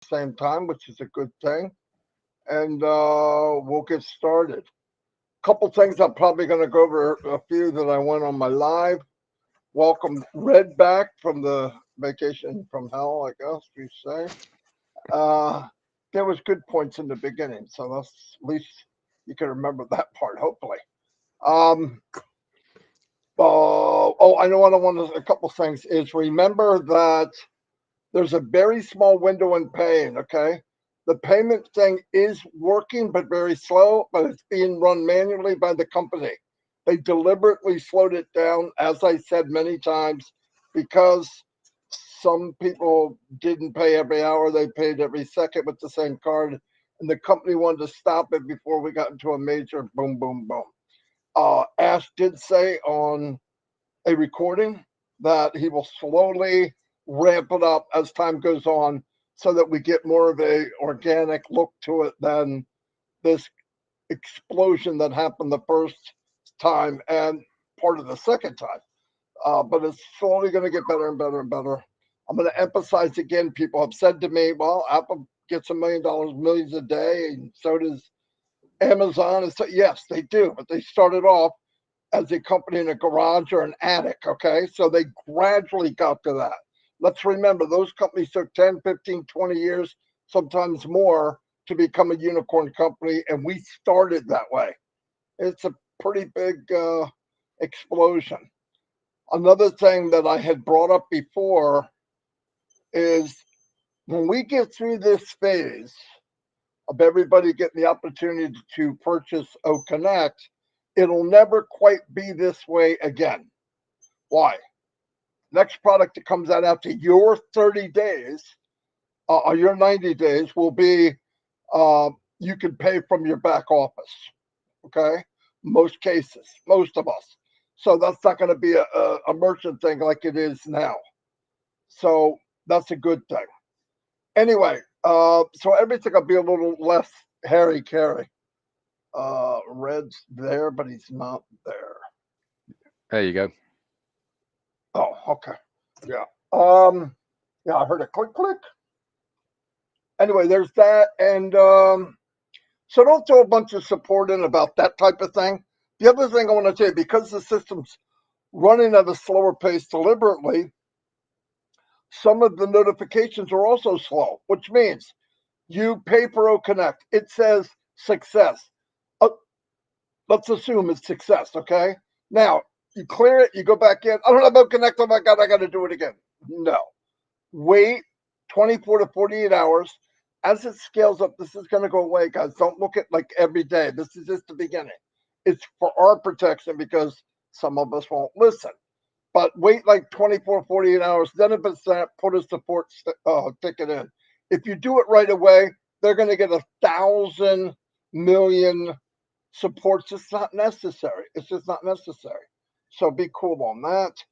same time, which is a good thing. And we'll get started. Couple things I'm probably going to go over a few that I went on my live. Welcome Red back from the vacation from hell, I guess we say. Uh, there was good points in the beginning, so that's at least you can remember that part. Hopefully. Um, I know what I want to. A couple things is remember that there's a very small window in paying. Okay, the payment thing is working, but very slow. But it's being run manually by the company. They deliberately slowed it down, as I said many times, because some people didn't pay every hour; they paid every second with the same card, and the company wanted to stop it before we got into a major boom, boom, boom. Ash did say on a recording that he will slowly ramp it up as time goes on so that we get more of a organic look to it than this explosion that happened the first time and part of the second time. But it's slowly going to get better and better and better. I'm going to emphasize again, people have said to me, well, Apple gets $1 million, millions a day, and so does Amazon. And so, yes, they do, but they started off as a company in a garage or an attic. Okay. So they gradually got to that. Let's remember those companies took 10, 15, 20 years, sometimes more to become a unicorn company. And we started that way. It's a pretty big explosion. Another thing that I had brought up before is when we get through this phase of everybody getting the opportunity to purchase O Connect, it'll never quite be this way again. Why? Next product that comes out after your 30 days or your 90 days will be you can pay from your back office. Okay? Most cases, most of us. So that's not going to be a merchant thing like it is now. So that's a good thing. Anyway, so everything will be a little less hairy carry. Red's there, but he's not there. There you go. Oh, okay. Yeah. Yeah, I heard a click click. Anyway, there's that. And so don't throw a bunch of support in about that type of thing. The other thing I want to tell you, because the system's running at a slower pace deliberately, some of the notifications are also slow, which means you pay for O Connect. It says success. Uh, let's assume it's success, okay? Now, you clear it, you go back in. I don't have O Connect. Oh my God, I got to do it again. No. Wait 24 to 48 hours. As it scales up, this is going to go away, guys. Don't look at like every day. This is just the beginning. It's for our protection because some of us won't listen. But wait like 24, 48 hours. Then if it's that, put a support ticket in. If you do it right away, they're going to get 1,000,000,000 supports. It's not necessary. It's just not necessary. So be cool on that.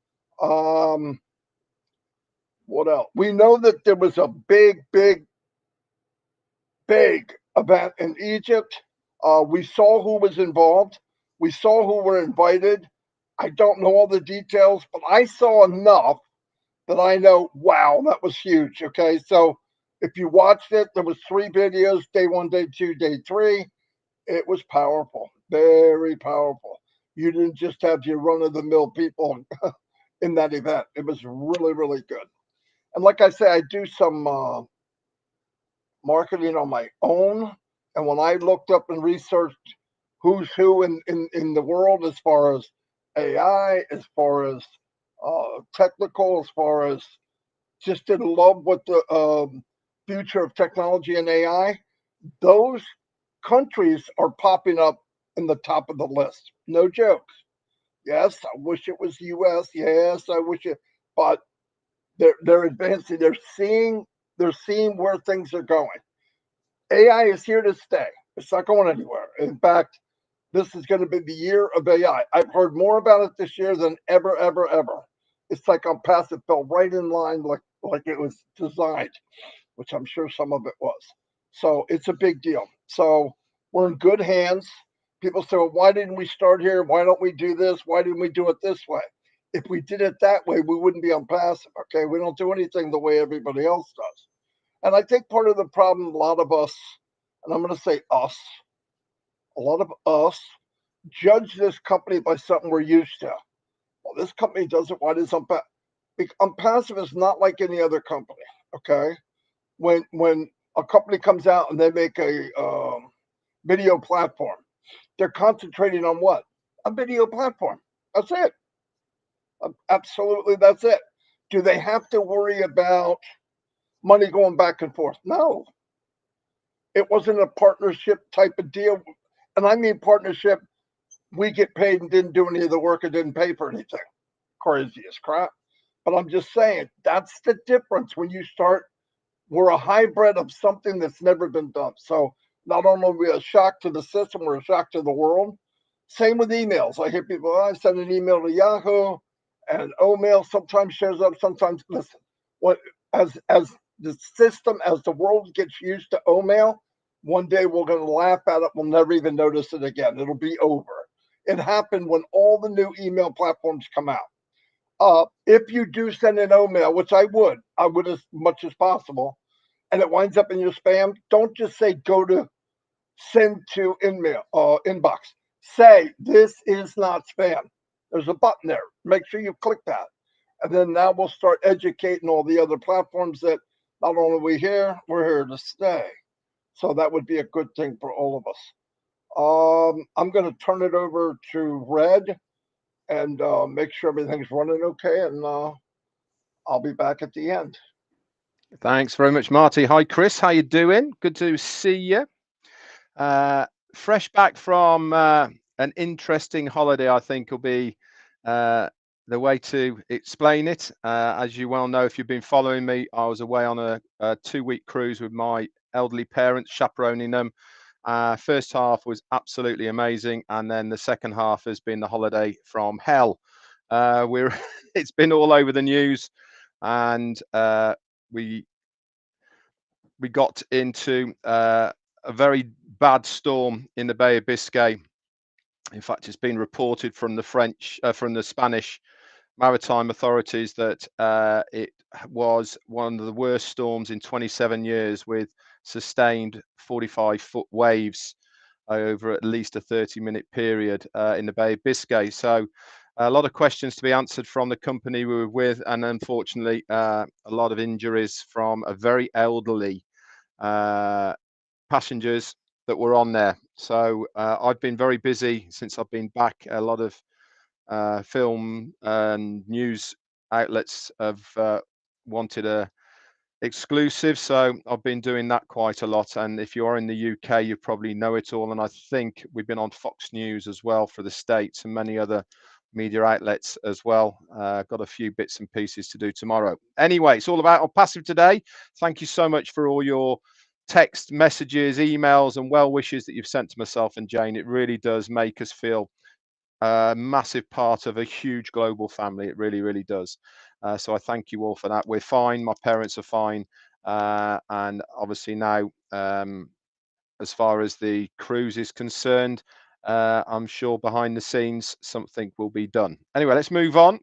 What else? We know that there was a big, big, big event in Egypt. We saw who was involved. We saw who were invited. I don't know all the details, but I saw enough that I know, wow, that was huge. Okay, so if you watched it, there was 3 videos, day one, day two, day three. It was powerful, very powerful. You didn't just have your run-of-the-mill people in that event. It was really, really good. And like I say, I do some marketing on my own. And when I looked up and researched who's who in the world as far as AI, as far as technical, as far as just in love with the future of technology and AI, those countries are popping up in the top of the list. No jokes. Yes, I wish it was the U.S. Yes, I wish it, but they're advancing. They're seeing where things are going. AI is here to stay. It's not going anywhere. In fact, this is going to be the year of AI. I've heard more about it this year than ever, ever, ever. It's like ONPASSIVE fell right in line, like it was designed, which I'm sure some of it was. So it's a big deal. So we're in good hands. People say, well, why didn't we start here? Why don't we do this? Why didn't we do it this way? If we did it that way, we wouldn't be ONPASSIVE. Okay, we don't do anything the way everybody else does. And I think part of the problem, a lot of us, and I'm going to say us, a lot of us judge this company by something we're used to. Well, this company does it. Why does Unpassive is not like any other company? Okay, when a company comes out and they make a video platform, they're concentrating on what? A video platform. That's it. Absolutely, that's it. Do they have to worry about money going back and forth? No, it wasn't a partnership type of deal. And I mean partnership, we get paid and didn't do any of the work and didn't pay for anything. Crazy as crap. But I'm just saying, that's the difference when you start. We're a hybrid of something that's never been done. So not only are we a shock to the system, we're a shock to the world. Same with emails. I hear people, oh, I send an email to Yahoo, and Omail sometimes shows up, sometimes listen. What as the system, as the world gets used to Omail, one day we're going to laugh at it. We'll never even notice it again. It'll be over. It happened when all the new email platforms come out. If you do send an Omail, which I would as much as possible, and it winds up in your spam, don't just say go to send to inbox. Say this is not spam. There's a button there. Make sure you click that, and then now we'll start educating all the other platforms that not only we're here to stay. So that would be a good thing for all of us. I'm going to turn it over to Red and make sure everything's running okay, and I'll be back at the end. Thanks very much, Marty. Hi, Chris. How you doing? Good to see you. Fresh back from an interesting holiday, I think will be the way to explain it. As you well know, if you've been following me, I was away on a 2-week cruise with my elderly parents, chaperoning them. First half was absolutely amazing, and then the second half has been the holiday from hell. It's been all over the news, and we got into a very bad storm in the Bay of Biscay. In fact, it's been reported from the Spanish maritime authorities that it was one of the worst storms in 27 years, with sustained 45-foot waves over at least a 30-minute period in the Bay of Biscay. So a lot of questions to be answered from the company we were with, and unfortunately a lot of injuries from a very elderly passengers that were on there. So I've been very busy since I've been back. A lot of film and news outlets have wanted a exclusive, so I've been doing that quite a lot. And if you are in the UK, you probably know it all. And I think we've been on Fox News as well for the States, and many other media outlets as well. Got a few bits and pieces to do tomorrow. Anyway, it's all about ONPASSIVE today. Thank you so much for all your text messages, emails, and well wishes that you've sent to myself and Jane. It really does make us feel a massive part of a huge global family. It really, really does. So I thank you all for that. We're fine. My parents are fine. And obviously now, as far as the cruise is concerned, I'm sure behind the scenes something will be done. Anyway, let's move on.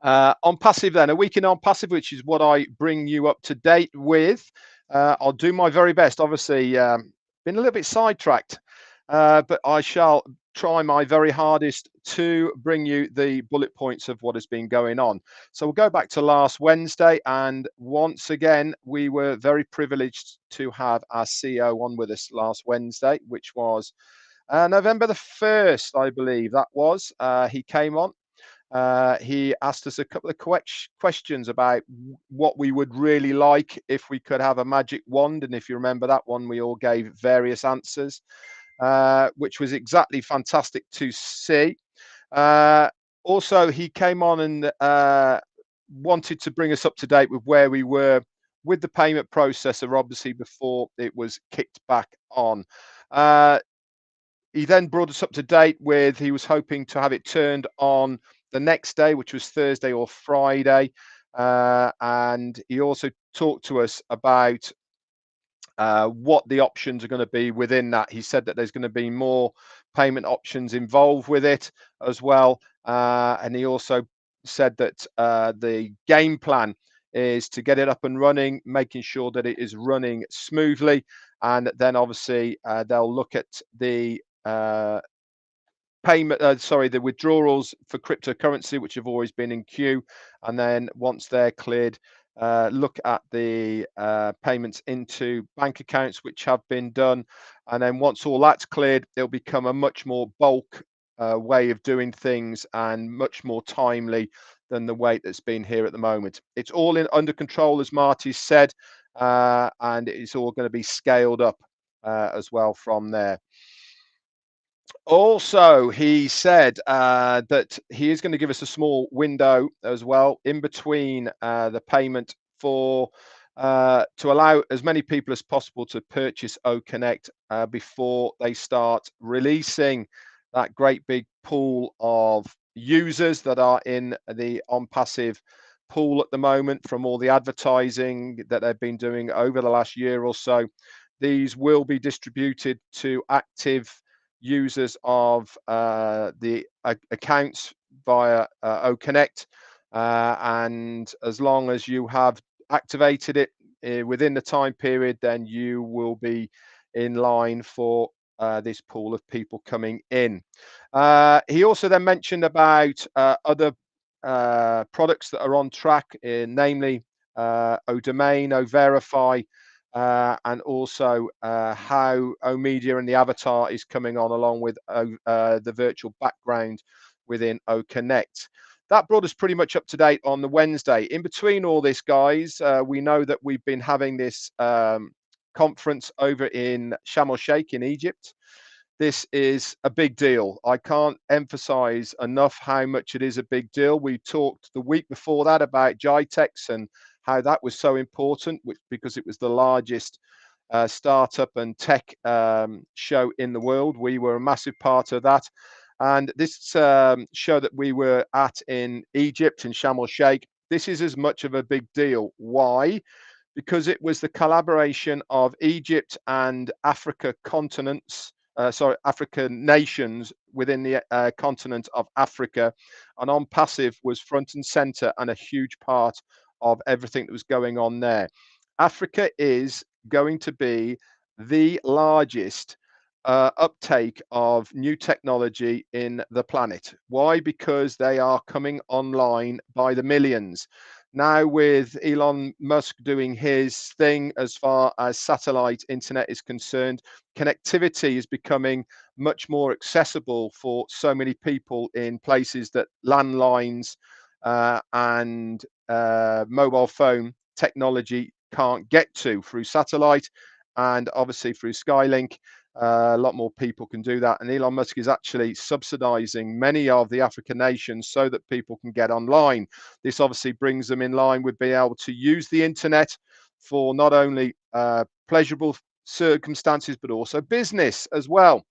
ONPASSIVE then, a week in ONPASSIVE, which is what I bring you up to date with. I'll do my very best. Obviously, been a little bit sidetracked, but I shall try my very hardest to bring you the bullet points of what has been going on. So we'll go back to last Wednesday, and once again, we were very privileged to have our CEO on with us last Wednesday, which was November the 1st, I believe that was. He came on. He asked us a couple of questions about what we would really like if we could have a magic wand. And if you remember that one, we all gave various answers, which was exactly fantastic to see. Also, he came on and wanted to bring us up to date with where we were with the payment processor, obviously, before it was kicked back on. He then brought us up to date with, he was hoping to have it turned on the next day, which was Thursday or Friday. And he also talked to us about what the options are going to be within that. He said that there's going to be more payment options involved with it as well. And he also said that the game plan is to get it up and running, making sure that it is running smoothly, and then obviously they'll look at the the withdrawals for cryptocurrency, which have always been in queue, and then once they're cleared, look at the payments into bank accounts which have been done, and then once all that's cleared, it'll become a much more bulk way of doing things and much more timely than the way that's been here at the moment. It's all under control, as Marty said, and it's all going to be scaled up as well from there. Also, he said that he is going to give us a small window as well in between the payment for to allow as many people as possible to purchase OConnect before they start releasing that great big pool of users that are in the ONPASSIVE pool at the moment from all the advertising that they've been doing over the last year or so. These will be distributed to active users of the accounts via OConnect, and as long as you have activated it within the time period, then you will be in line for this pool of people coming in. He also then mentioned about other products that are on track, namely ODomain, OVerify, and also how OMedia and the avatar is coming on along with the virtual background within OConnect. That brought us pretty much up to date on the Wednesday. In between all this, guys, we know that we've been having this conference over in Sharm el-Sheikh in Egypt. This is a big deal. I can't emphasize enough how much it is a big deal. We talked the week before that about GITEX and how that was so important, because it was the largest startup and tech show in the world. We were a massive part of that. And this show that we were at in Egypt, in Sharm el-Sheikh, this is as much of a big deal. Why? Because it was the collaboration of Egypt and African nations within the continent of Africa. And ONPASSIVE was front and center and a huge part of everything that was going on there. Africa is going to be the largest uptake of new technology in the planet. Why? Because they are coming online by the millions. Now, with Elon Musk doing his thing as far as satellite internet is concerned, connectivity is becoming much more accessible for so many people in places that landlines and mobile phone technology can't get to through satellite, and obviously through Skylink. A lot more people can do that, and Elon Musk is actually subsidizing many of the African nations so that people can get online. This obviously brings them in line with being able to use the internet for not only pleasurable circumstances but also business as well.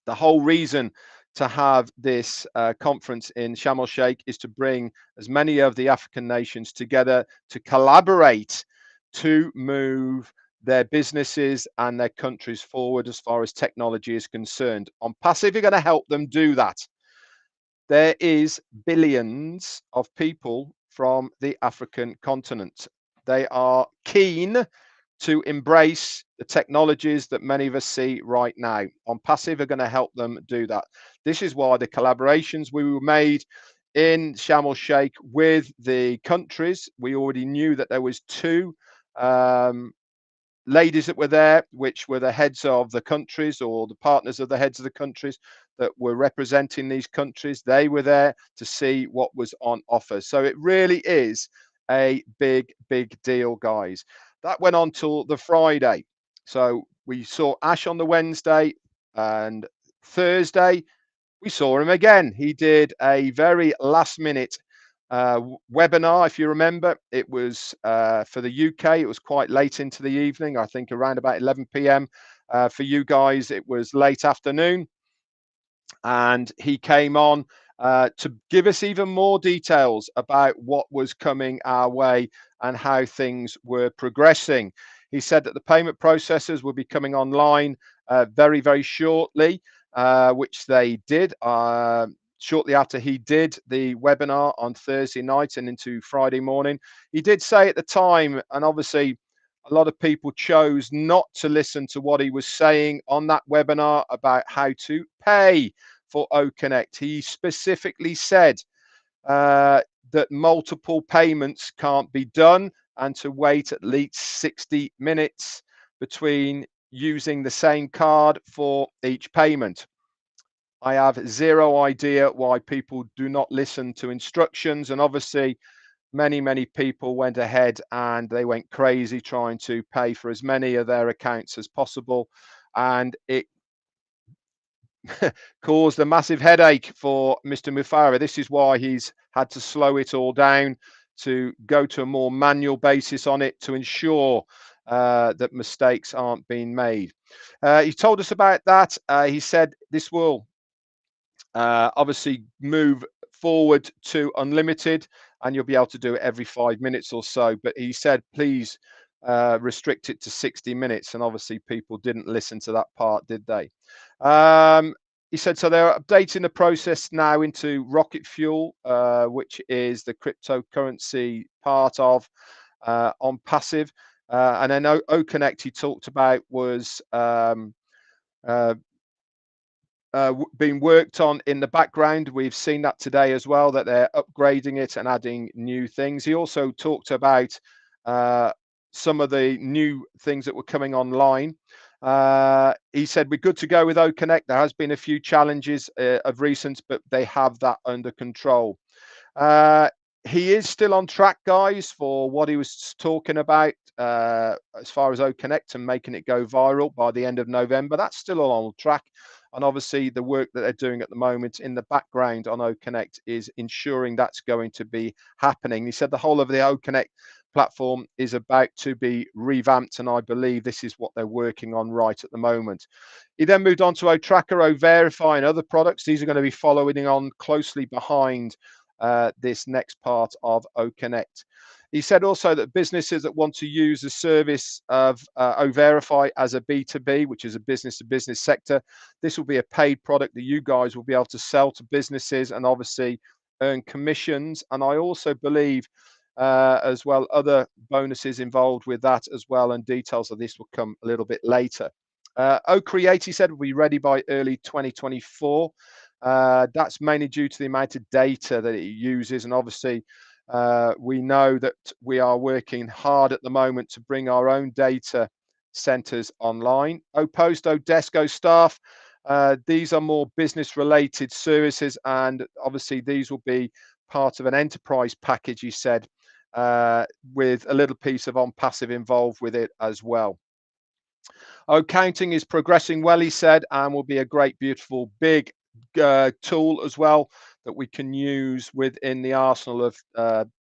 The whole reason to have this conference in Sharm el-Sheikh is to bring as many of the African nations together to collaborate to move their businesses and their countries forward as far as technology is concerned. ONPASSIVE are going to help them do that. There is billions of people from the African continent. They are keen to embrace the technologies that many of us see right now. ONPASSIVE are going to help them do that. This is why the collaborations we were made in Sharm el-Sheikh with the countries, we already knew that there was two ladies that were there, which were the heads of the countries or the partners of the heads of the countries that were representing these countries. They were there to see what was on offer. So it really is a big, big deal, guys. That went on till the Friday. So we saw Ash on the Wednesday, and Thursday we saw him again. He did a very last minute webinar. If you remember, it was for the UK. It was quite late into the evening, I think around about 11 p.m. For you guys, it was late afternoon. And he came on to give us even more details about what was coming our way and how things were progressing. He said that the payment processors will be coming online very, very shortly, which they did. shortly after he did the webinar on Thursday night and into Friday morning. He did say at the time, and obviously a lot of people chose not to listen to what he was saying on that webinar about how to pay for OConnect. He specifically said that multiple payments can't be done and to wait at least 60 minutes between using the same card for each payment. I have zero idea why people do not listen to instructions, and obviously many people went ahead and they went crazy trying to pay for as many of their accounts as possible, and it caused a massive headache for Mr. MUFAREH. This is why he's had to slow it all down, to go to a more manual basis on it to ensure that mistakes aren't being made. He told us about that. He said this will obviously move forward to unlimited, and you'll be able to do it every 5 minutes or so. But he said, please restrict it to 60 minutes. And obviously people didn't listen to that part, did they? He said, so they're updating the process now into Rocket Fuel, which is the cryptocurrency part of ONPASSIVE. And then OConnect he talked about was being worked on in the background. We've seen that today as well, that they're upgrading it and adding new things. He also talked about some of the new things that were coming online. He said we're good to go with OConnect. There has been a few challenges of recent, but they have that under control. He is still on track, guys, for what he was talking about as far as OConnect and making it go viral by the end of November. That's still all on track. And obviously the work that they're doing at the moment in the background on OConnect is ensuring that's going to be happening. He said the whole of the OConnect platform is about to be revamped, and I believe this is what they're working on right at the moment. He then moved on to OTracker, OVerify, and other products. These are going to be following on closely behind this next part of OConnect. He said also that businesses that want to use the service of OVerify as a B2B, which is a business-to-business sector, this will be a paid product that you guys will be able to sell to businesses and obviously earn commissions. And I also believe as well other bonuses involved with that as well, and details of this will come a little bit later. OCreate, he said, will be ready by early 2024. That's mainly due to the amount of data that it uses, and obviously we know that we are working hard at the moment to bring our own data centers online. Post, Desk, Staff, these are more business related services, and obviously these will be part of an enterprise package, he said, with a little piece of ONPASSIVE involved with it as well. Accounting is progressing well, he said, and will be a great, beautiful, big tool as well that we can use within the arsenal of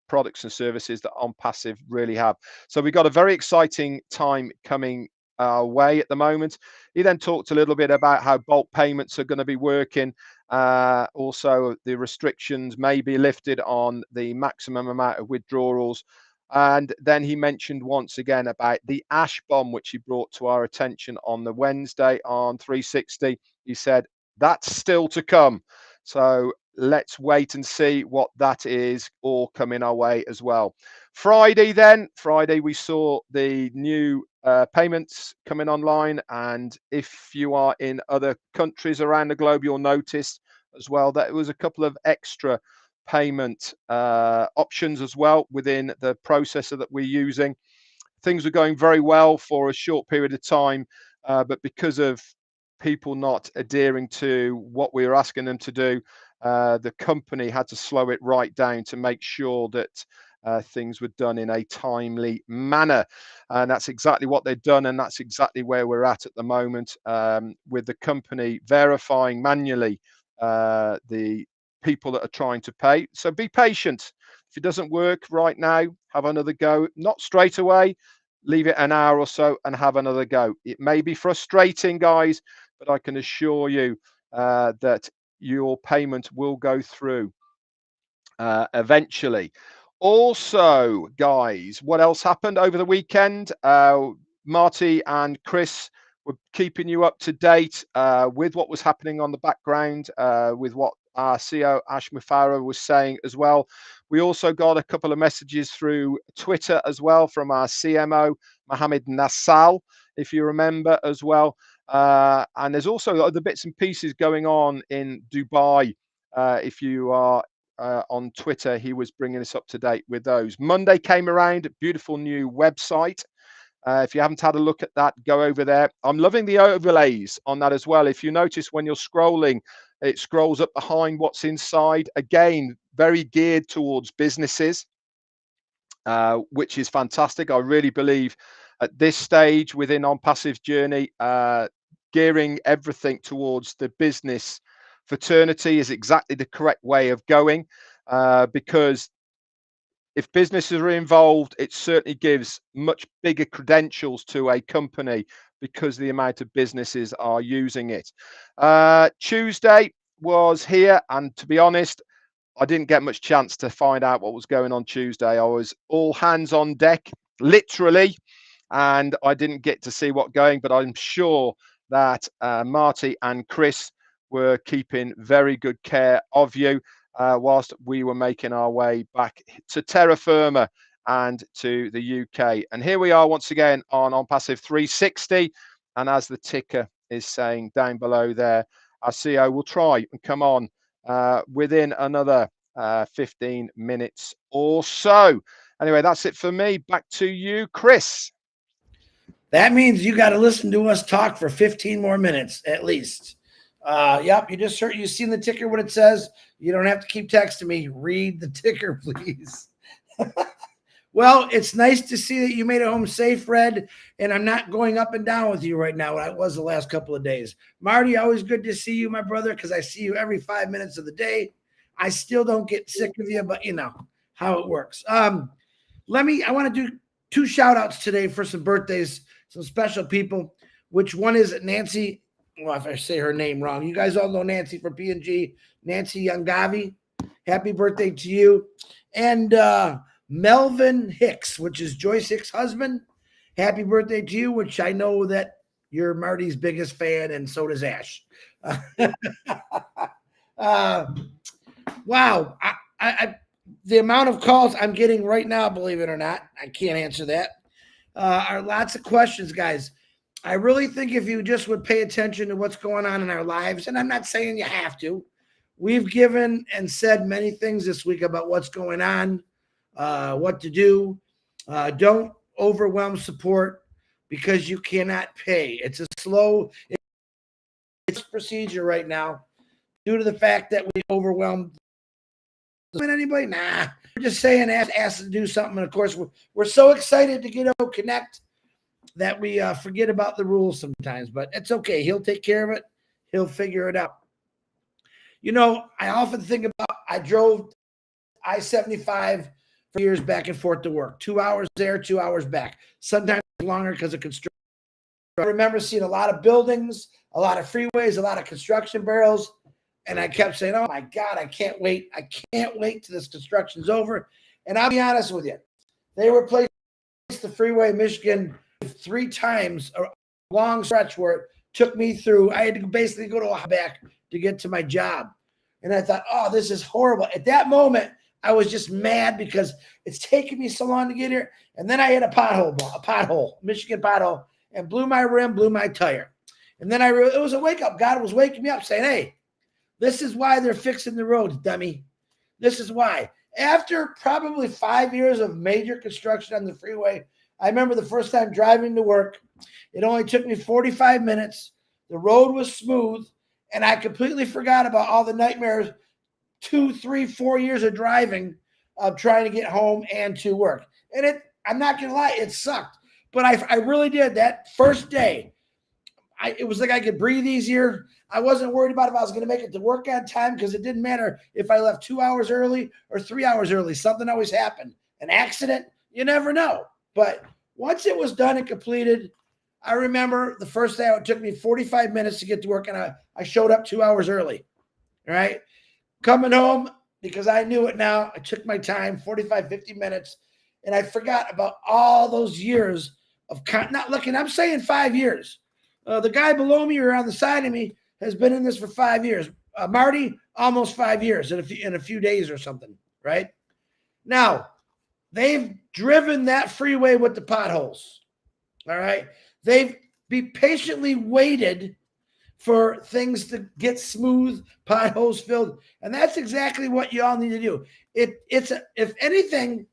products and services that ONPASSIVE really have. So we've got a very exciting time coming our way at the moment. He then talked a little bit about how bulk payments are going to be working. Also, the restrictions may be lifted on the maximum amount of withdrawals. And then he mentioned once again about the ash bomb, which he brought to our attention on the Wednesday on 360. He said, that's still to come. So let's wait and see what that is all coming our way as well. Friday, we saw the new payments coming online. And if you are in other countries around the globe, you'll notice as well that it was a couple of extra payment options as well within the processor that we're using. Things were going very well for a short period of time, but because of people not adhering to what we were asking them to do, the company had to slow it right down to make sure that things were done in a timely manner. And that's exactly what they've done, and that's exactly where we're at the moment, with the company verifying manually the people that are trying to pay. So be patient. If it doesn't work right now, have another go. Not straight away. Leave it an hour or so and have another go. It may be frustrating, guys, but I can assure you that your payment will go through eventually. Also, guys, what else happened over the weekend? Marty and Chris were keeping you up to date with what was happening on the background, with what our CEO Ash MUFAREH was saying as well. We also got a couple of messages through Twitter as well from our CMO Mohammed Nassal, if you remember as well. And there's also other bits and pieces going on in Dubai. If you are on Twitter, he was bringing us up to date with those. Monday came around, beautiful new website. If you haven't had a look at that, go over there. I'm loving the overlays on that as well. If you notice when you're scrolling, it scrolls up behind what's inside. Again, very geared towards businesses, which is fantastic. I really believe at this stage within ONPASSIVE's journey, gearing everything towards the business fraternity is exactly the correct way of going, because if businesses are involved, it certainly gives much bigger credentials to a company because the amount of businesses are using it. Tuesday was here, and to be honest, I didn't get much chance to find out what was going on Tuesday. I was all hands on deck, literally, and I didn't get to see what going, but I'm sure that Marty and Chris were keeping very good care of you whilst we were making our way back to terra firma and to the UK. And here we are once again on ONPASSIVE 360. And as the ticker is saying down below there, our CEO will try and come on within another 15 minutes or so. Anyway, that's it for me. Back to you, Chris. That means you got to listen to us talk for 15 more minutes at least. Yep, you just heard, you seen the ticker, what it says. You don't have to keep texting me. Read the ticker, please. Well, it's nice to see that you made it home safe, Red, and I'm not going up and down with you right now. I was the last couple of days. Marty, always good to see you, my brother, because I see you every 5 minutes of the day. I still don't get sick of you, but you know how it works. I want to do 2 shout outs today for some birthdays, some special people, which one is Nancy. Well, if I say her name wrong, you guys all know Nancy from P&G, Nancy Youngavi. Happy birthday to you. And Melvin Hicks, which is Joyce Hicks' husband. Happy birthday to you, which I know that you're Marty's biggest fan, and so does Ash. Wow. The amount of calls I'm getting right now, believe it or not, I can't answer that, are lots of questions, guys. I really think if you just would pay attention to what's going on in our lives, and I'm not saying you have to, we've given and said many things this week about what's going on, what to do. Don't overwhelm support because you cannot pay. It's a slow procedure right now due to the fact that we overwhelmed anybody. Nah, we're just saying ask to do something. And of course, we're so excited to get out connect that we forget about the rules sometimes, but it's okay. He'll take care of it. He'll figure it out. You know, I often think about, I drove I-75 for years back and forth to work, 2 hours there, 2 hours back, sometimes longer because of construction. I remember seeing a lot of buildings, a lot of freeways, a lot of construction barrels. And I kept saying, oh my God, I can't wait. I can't wait till this construction's over. And I'll be honest with you, they replaced the freeway in Michigan 3 times, a long stretch where it took me through. I had to basically go to a back to get to my job. And I thought, oh, this is horrible. At that moment, I was just mad because it's taken me so long to get here. And then I hit a pothole, Michigan pothole, and blew my rim, blew my tire. And then it was a wake up. God was waking me up saying, hey, this is why they're fixing the roads, dummy. This is why. After probably 5 years of major construction on the freeway, I remember the first time driving to work. It only took me 45 minutes. The road was smooth, and I completely forgot about all the nightmares, 2, 3, 4 years of driving, of trying to get home and to work. And I'm not going to lie, it sucked. But I really did. That first day, it was like I could breathe easier. I wasn't worried about if I was going to make it to work on time because it didn't matter if I left 2 hours early or 3 hours early. Something always happened. An accident, you never know. But once it was done and completed, I remember the first day it took me 45 minutes to get to work, and I showed up 2 hours early. All right. Coming home, because I knew it now, I took my time, 45, 50 minutes, and I forgot about all those years of not looking. I'm saying 5 years. The guy below me or on the side of me has been in this for 5 years. Marty, almost 5 years in a few days or something, right? Now, they've driven that freeway with the potholes, all right? They've patiently waited for things to get smooth, potholes filled, and that's exactly what you all need to do. If anything,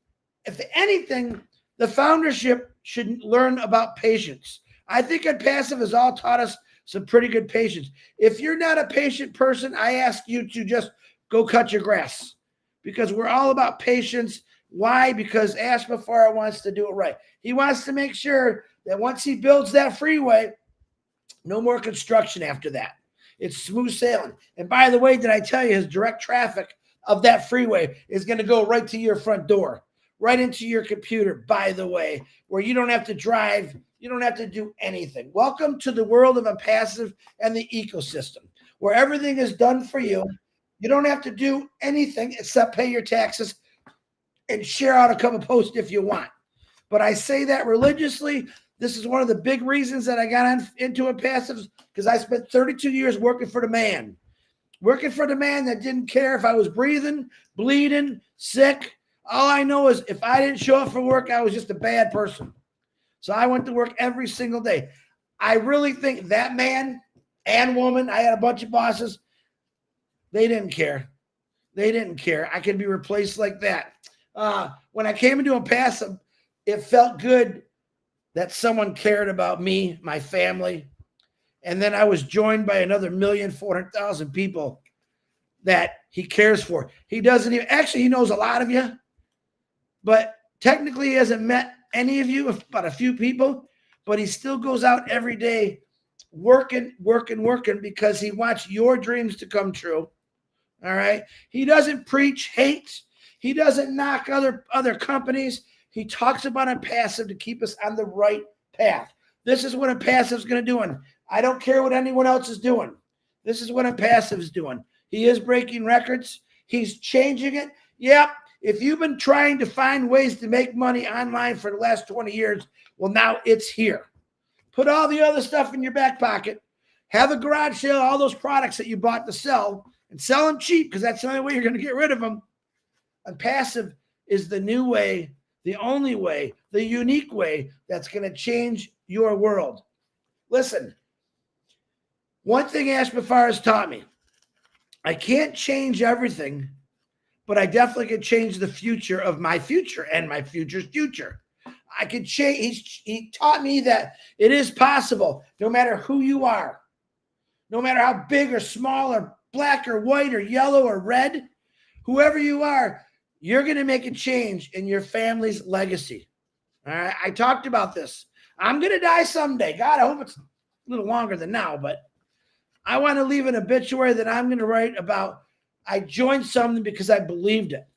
the foundership should learn about patience. I think ONPASSIVE has all taught us some pretty good patience. If you're not a patient person, I ask you to just go cut your grass, because we're all about patience. Why? Because Ash MUFAREH wants to do it right. He wants to make sure that once he builds that freeway, no more construction after that. It's smooth sailing. And by the way, did I tell you his direct traffic of that freeway is going to go right to your front door, right into your computer, by the way, where you don't have to drive. You don't have to do anything. Welcome to the world of ONPASSIVE and the ecosystem, where everything is done for you. You don't have to do anything except pay your taxes and share out a couple posts if you want. But I say that religiously. This is one of the big reasons that I got into ONPASSIVE, because I spent 32 years working for the man that didn't care if I was breathing, bleeding, sick. All I know is if I didn't show up for work, I was just a bad person. So I went to work every single day. I really think that man and woman, I had a bunch of bosses, they didn't care. They didn't care. I could be replaced like that. When I came into ONPASSIVE, it felt good that someone cared about me, my family. And then I was joined by another 1,400,000 people that he cares for. He doesn't even, actually, he knows a lot of you, but technically he hasn't met any of you, but a few people, but he still goes out every day working because he wants your dreams to come true. All right. He doesn't preach hate. He doesn't knock other companies. He talks about ONPASSIVE to keep us on the right path. This is what ONPASSIVE is going to do. And I don't care what anyone else is doing. This is what ONPASSIVE is doing. He is breaking records. He's changing it. Yep. If you've been trying to find ways to make money online for the last 20 years, well, now it's here. Put all the other stuff in your back pocket. Have a garage sale, all those products that you bought to sell, and sell them cheap, because that's the only way you're going to get rid of them. ONPASSIVE is the new way, the only way, the unique way that's going to change your world. Listen, one thing Ash MUFAREH has taught me, I can't change everything, but I definitely can change the future of my future and my future's future. I could change. He taught me that it is possible, no matter who you are, no matter how big or small or black or white or yellow or red, whoever you are, you're going to make a change in your family's legacy. All right. I talked about this. I'm going to die someday. God, I hope it's a little longer than now, but I want to leave an obituary that I'm going to write about. I joined something because I believed it.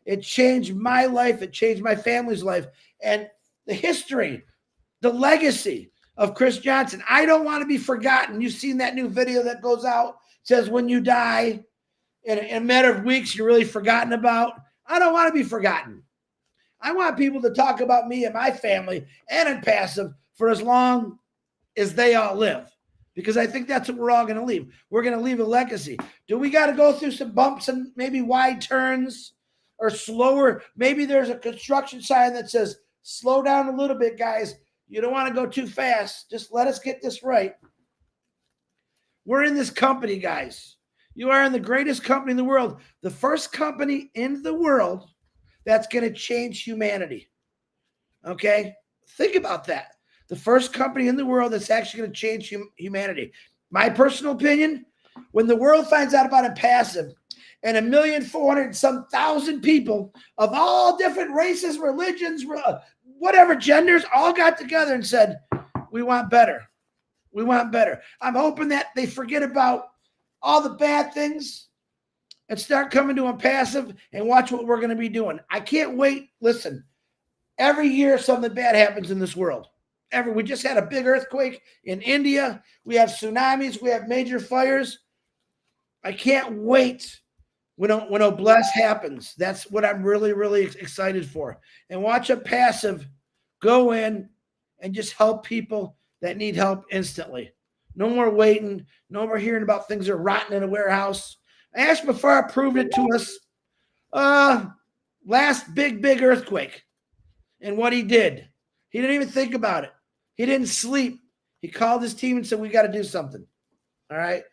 It changed my life. It changed my family's life. And the history, the legacy of Chris Johnson. I don't want to be forgotten. You've seen that new video that goes out. It says when you die, in a matter of weeks, you're really forgotten about. I don't want to be forgotten. I want people to talk about me and my family and ONPASSIVE for as long as they all live, because I think that's what we're all going to leave. We're going to leave a legacy. Do we got to go through some bumps and maybe wide turns or slower? Maybe there's a construction sign that says, slow down a little bit, guys. You don't want to go too fast. Just let us get this right. We're in this company, guys. You are in the greatest company in the world. The first company in the world that's going to change humanity. Okay? Think about that. The first company in the world that's actually going to change humanity. My personal opinion, when the world finds out about ONPASSIVE and 1,400,000 people of all different races, religions, whatever genders, all got together and said, we want better. We want better. I'm hoping that they forget about all the bad things and start coming to ONPASSIVE and watch what we're going to be doing. I can't wait. Listen, every year something bad happens in this world. We just had a big earthquake in India. We have tsunamis. We have major fires. I can't wait when bless happens. That's what I'm really, really excited for. And watch ONPASSIVE go in and just help people that need help instantly. No more waiting. No more hearing about things that are rotten in a warehouse. Ash MUFAREH proved it to us. Last big earthquake. And what he did, he didn't even think about it. He didn't sleep. He called his team and said, we got to do something. All right.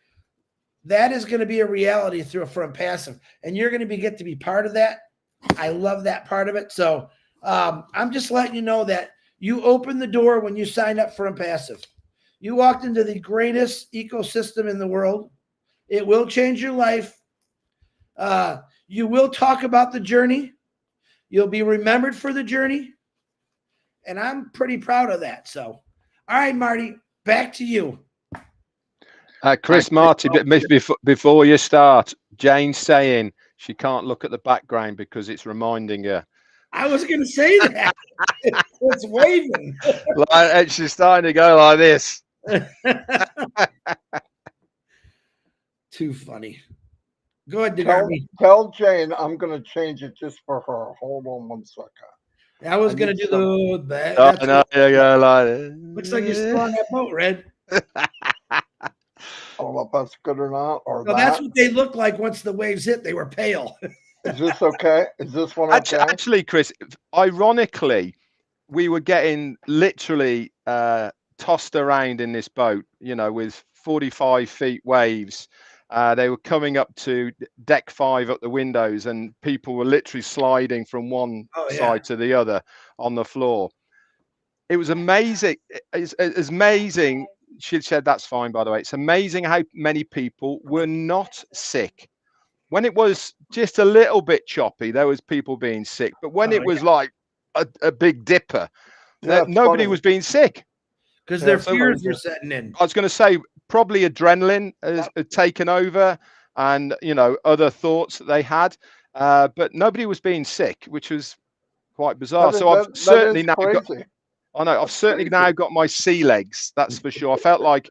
That is going to be a reality for ONPASSIVE. And you're going to get to be part of that. I love that part of it. So I'm just letting you know that you opened the door when you signed up for ONPASSIVE. You walked into the greatest ecosystem in the world. It will change your life. You will talk about the journey. You'll be remembered for the journey. And I'm pretty proud of that. So, all right, Marty, back to you. Chris Marty, before you start, Jane's saying she can't look at the background because it's reminding her. I was going to say that. It's waving. Like, she's starting to go like this. Too funny. Go ahead, tell Jane I'm going to change it just for her. Hold on one second. I was going to do that. Looks like you're still on that boat, Red. I don't know if that's good or not. Or no, that's what they look like once the waves hit. They were pale. Is this okay? Is this one okay? Actually, Chris, ironically, we were getting literally tossed around in this boat, you know, with 45 feet waves. They were coming up to deck 5 up the windows, and people were literally sliding from one side to the other on the floor. It was amazing. It's amazing. She said that's fine, by the way. It's amazing how many people were not sick. When it was just a little bit choppy, there was people being sick. But when it was like a big dipper, nobody was being sick. Because their fears were setting in. I was going to say probably adrenaline has taken over, and you know, other thoughts that they had, but nobody was being sick, which was quite bizarre. So I've certainly now got, I've certainly now got my sea legs. That's for sure. I felt like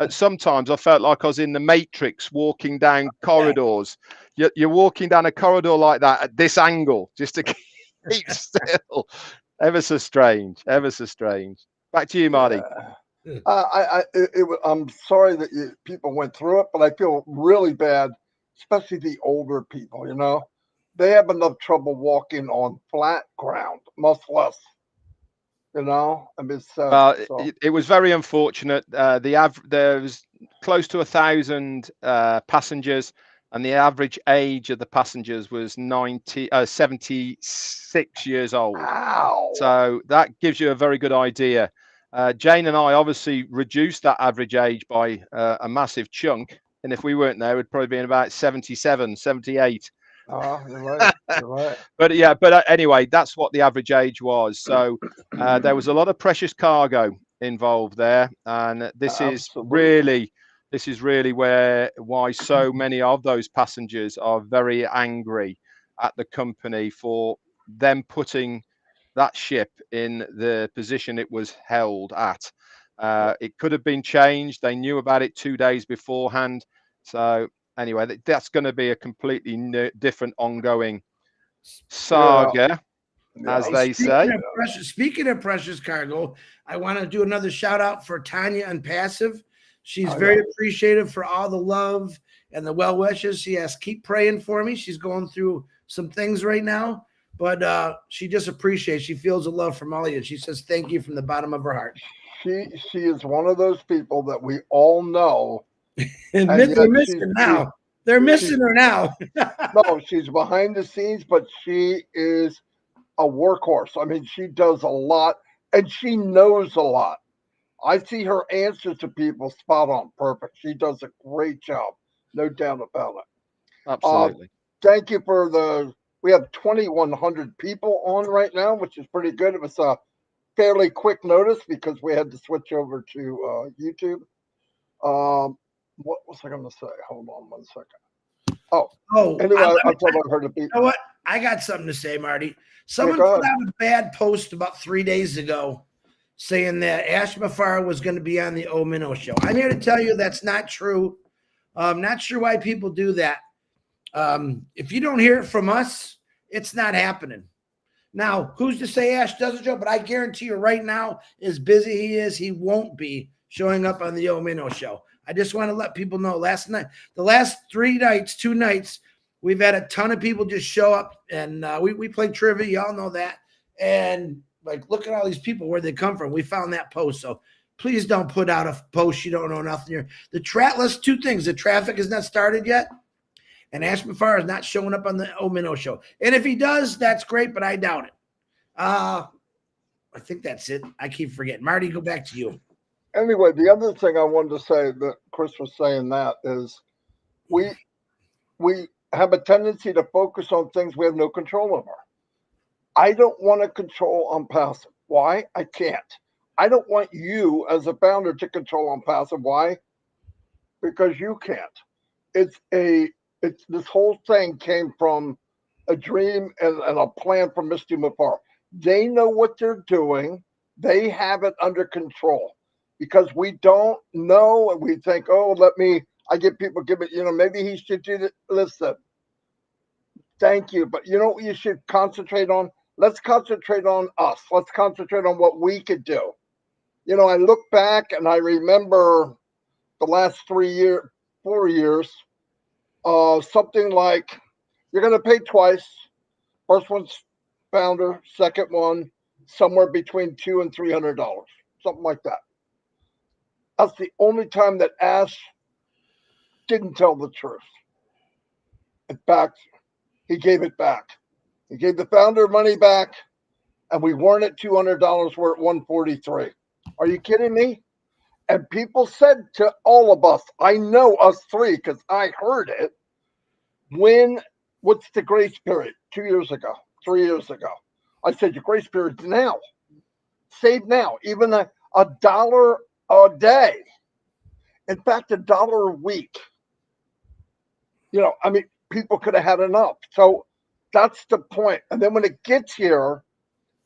sometimes I felt like I was in the Matrix walking down corridors. You're walking down a corridor like that at this angle just to keep still. Ever so strange. Ever so strange. Back to you, Marty. I'm sorry that people went through it, but I feel really bad, especially the older people. You know, they have enough trouble walking on flat ground, much less. You know, I mean, it was very unfortunate. There was close to 1,000 passengers, and the average age of the passengers was 76 years old. Wow. So that gives you a very good idea. Jane and I obviously reduced that average age by a massive chunk. And if we weren't there, we'd probably be in about 77, 78. Oh, you're right. You're right. but anyway, that's what the average age was. So there was a lot of precious cargo involved there. And this is really why so many of those passengers are very angry at the company for them putting that ship in the position it was held at. It could have been changed. They knew about it 2 days beforehand. So anyway, that's going to be a completely different ongoing saga, as they say. Speaking of precious cargo, I want to do another shout out for Tanya ONPASSIVE. She's very appreciative for all the love and the well wishes. She has keep praying for me. She's going through some things right now. But she just appreciates. She feels the love from all of you. She says thank you from the bottom of her heart. She is one of those people that we all know. And they're missing her now. They're missing her now. No, she's behind the scenes, but she is a workhorse. I mean, she does a lot, and she knows a lot. I see her answer to people spot on, perfect. She does a great job, no doubt about it. Absolutely. Thank you for we have 2,100 people on right now, which is pretty good. It was a fairly quick notice because we had to switch over to YouTube. What was I going to say? Hold on one second. Anyway, I thought I heard a beat. You know what? I got something to say, Marty. Someone put out a bad post about 3 days ago saying that Ash MUFAREH was going to be on the O Minnow show. I'm here to tell you that's not true. I'm not sure why people do that. If you don't hear it from us, it's not happening. Now, who's to say Ash does a show? But I guarantee you right now, as busy he is, he won't be showing up on the Minnow Show. I just want to let people know last night, the last 3 nights, 2 nights, we've had a ton of people just show up, and we play trivia. Y'all know that. And like, look at all these people, where they come from. We found that post. So please don't put out a post you don't know nothing. Let's 2 things. The traffic is not started yet, and Ash MUFAREH is not showing up on the Minnow Show. And if he does, that's great, but I doubt it. I think that's it. I keep forgetting. Marty, go back to you. Anyway, the other thing I wanted to say that Chris was saying that is we have a tendency to focus on things we have no control over. I don't want to control ONPASSIVE. Why? I can't. I don't want you as a founder to control ONPASSIVE. Why? Because you can't. It's this whole thing came from a dream and a plan from Mr. MUFAREH. They know what they're doing. They have it under control. Because we don't know, and we think, oh, I get people give it, maybe he should do this. Listen, thank you. But you know what you should concentrate on? Let's concentrate on us. Let's concentrate on what we could do. I look back and I remember the last 4 years, something like you're going to pay twice. First one's founder, second one, somewhere between $200 and $300, something like that. That's the only time that Ash didn't tell the truth. In fact, he gave it back. He gave the founder money back, and we weren't at $200. We're at $143. Are you kidding me? And people said to all of us, I know us 3 because I heard it. What's the grace period? 2 years ago, 3 years ago. I said, your grace period's now. Save now. Even a $1 a day. In fact, $1 a week. People could have had enough. So that's the point. And then when it gets here,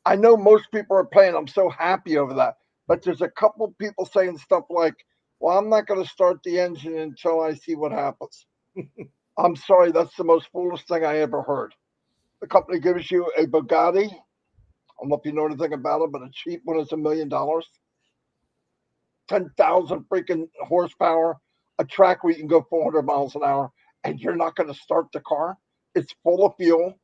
I know most people are paying. I'm so happy over that. But there's a couple of people saying stuff like, well, I'm not going to start the engine until I see what happens. I'm sorry. That's the most foolish thing I ever heard. The company gives you a Bugatti. I don't know if you know anything about it, but a cheap one is $1 million. 10,000 freaking horsepower, a track where you can go 400 miles an hour, and you're not going to start the car. It's full of fuel.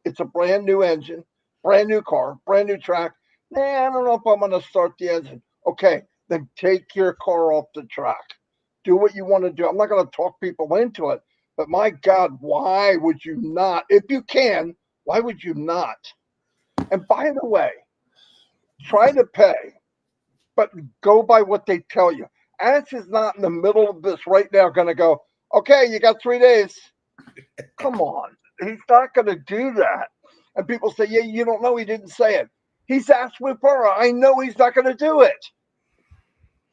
It's a brand new engine, brand new car, brand new track. I don't know if I'm going to start the engine. Okay, then take your car off the track. Do what you want to do. I'm not going to talk people into it, but my God, why would you not? If you can, why would you not? And by the way, try to pay, but go by what they tell you. Ash is not in the middle of this right now going to go, okay, you got 3 days. Come on. He's not going to do that. And people say, yeah, you don't know. He didn't say it. He's Ash MUFAREH. I know he's not going to do it.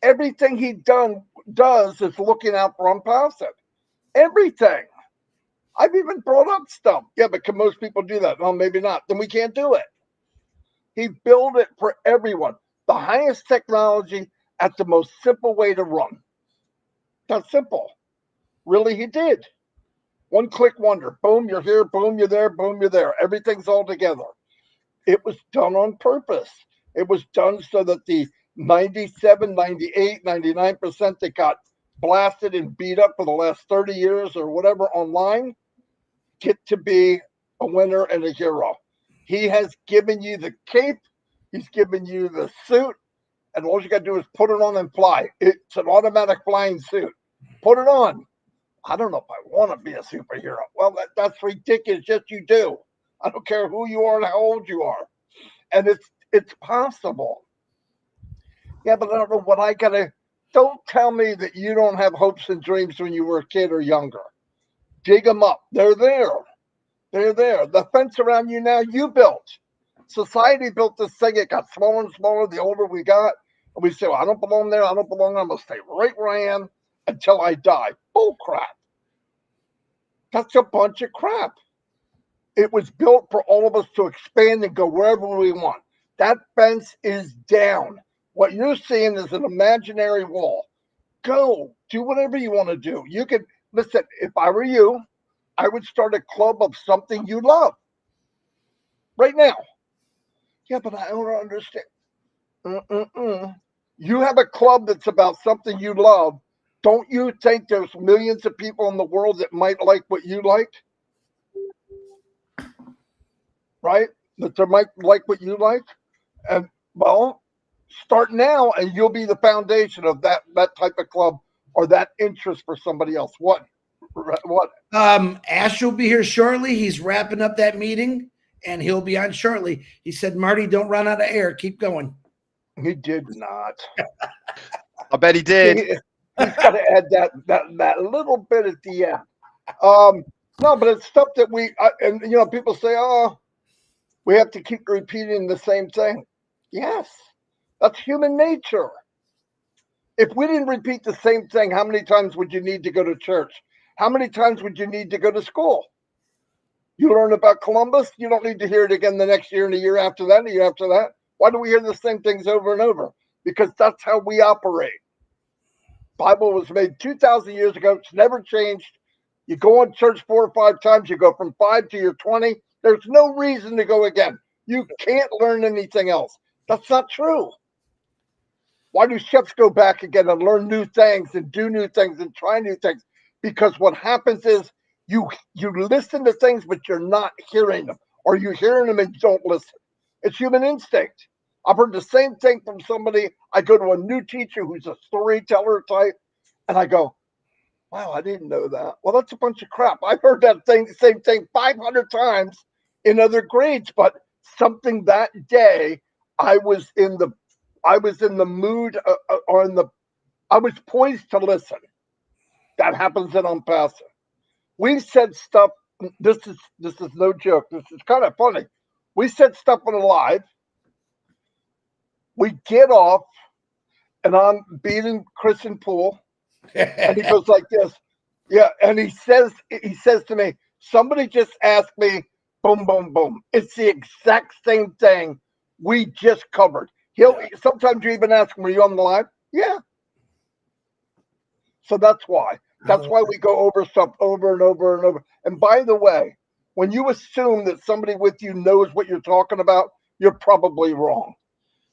Everything he does is looking out for ONPASSIVE. Everything. I've even brought up stuff. Yeah, but can most people do that? Well, maybe not. Then we can't do it. He built it for everyone. The highest technology at the most simple way to run. That's simple. Really, he did. One click wonder. Boom, you're here. Boom, you're there. Boom, you're there. Everything's all together. It was done on purpose. It was done so that the 97, 98, 99% that got blasted and beat up for the last 30 years or whatever online get to be a winner and a hero. He has given you the cape. He's given you the suit. And all you got to do is put it on and fly. It's an automatic flying suit. Put it on. I don't know if I want to be a superhero. Well, that's ridiculous. Yes, you do. I don't care who you are and how old you are. And it's possible. Yeah, but I don't know what I got to. Don't tell me that you don't have hopes and dreams when you were a kid or younger. Dig them up. They're there. They're there. The fence around you now, you built. Society built this thing. It got smaller and smaller the older we got. And we say, well, I don't belong there. I don't belong there. I'm going to stay right where I am until I die. Bull crap. That's a bunch of crap. It was built for all of us to expand and go wherever we want. That fence is down. What you're seeing is an imaginary wall. Go. Do whatever you want to do. You can, listen, if I were you, I would start a club of something you love. Right now. Yeah, but I don't understand. You have a club that's about something you love. Don't you think there's millions of people in the world that might like what you like? Right? That they might like what you like? And well, start now and you'll be the foundation of that type of club or that interest for somebody else. What? Ash will be here shortly. He's wrapping up that meeting and he'll be on shortly. He said, Marty, don't run out of air. Keep going. He did not. I bet he did. He's got to add that little bit at the end. No, but it's stuff that and you know, people say, oh, we have to keep repeating the same thing. Yes, that's human nature. If we didn't repeat the same thing, how many times would you need to go to church? How many times would you need to go to school? You learn about Columbus, you don't need to hear it again the next year and the year after that and the year after that. Why do we hear the same things over and over? Because that's how we operate. Bible was made 2,000 years ago. It's never changed. You go on church 4 or 5 times. You go from 5 to your 20. There's no reason to go again. You can't learn anything else. That's not true. Why do chefs go back again and learn new things and do new things and try new things? Because what happens is you listen to things, but you're not hearing them, or you're hearing them and you don't listen. It's human instinct. I've heard the same thing from somebody. I go to a new teacher who's a storyteller type, and I go, wow, I didn't know that. Well, that's a bunch of crap. I've heard that same thing 500 times in other grades, but something that day I was in the mood I was poised to listen. That happens in ONPASSIVE. We've said stuff. This is no joke. This is kind of funny. We said stuff on a live. We get off, and I'm beating Chris in pool, and he goes like this. Yeah, and he says to me, somebody just asked me, boom, boom, boom. It's the exact same thing we just covered. Sometimes you even ask him, were you on the live? Yeah. So that's why. That's why we go over stuff over and over and over. And by the way, when you assume that somebody with you knows what you're talking about, you're probably wrong.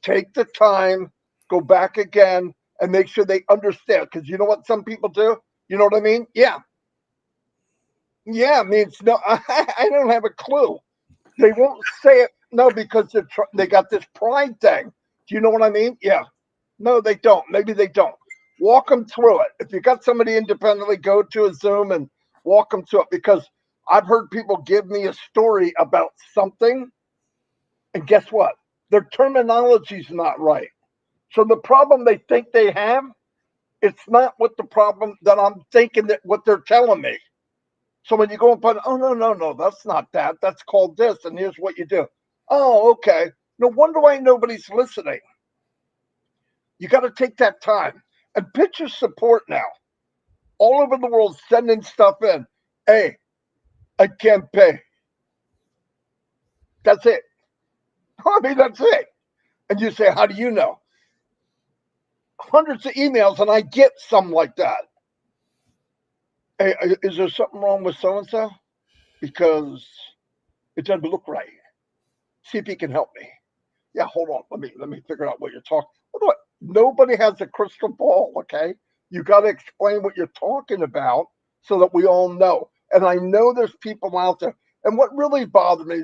Take the time, go back again, and make sure they understand. Because you know what some people do? You know what I mean? Yeah. Yeah, it means no, I don't have a clue. They won't say it. No, because they got this pride thing. Do you know what I mean? Yeah. No, they don't. Maybe they don't. Walk them through it. If you got somebody independently, go to a Zoom and walk them through it. Because I've heard people give me a story about something, and guess what? Their terminology's not right. So the problem they think they have, it's not what the problem that I'm thinking that what they're telling me. So when you go and put, oh, no, that's not that. That's called this, and here's what you do. Oh, okay. No wonder why nobody's listening. You got to take that time. And picture support now. All over the world sending stuff in. Hey, I can't pay. That's it. I mean, that's it. And you say, how do you know? Hundreds of emails, and I get some like that. Hey, is there something wrong with so-and-so? Because it doesn't look right. See if he can help me. Yeah, hold on. Let me figure out what you're talking. What? Nobody has a crystal ball, okay? You got to explain what you're talking about so that we all know. And I know there's people out there. And what really bothered me,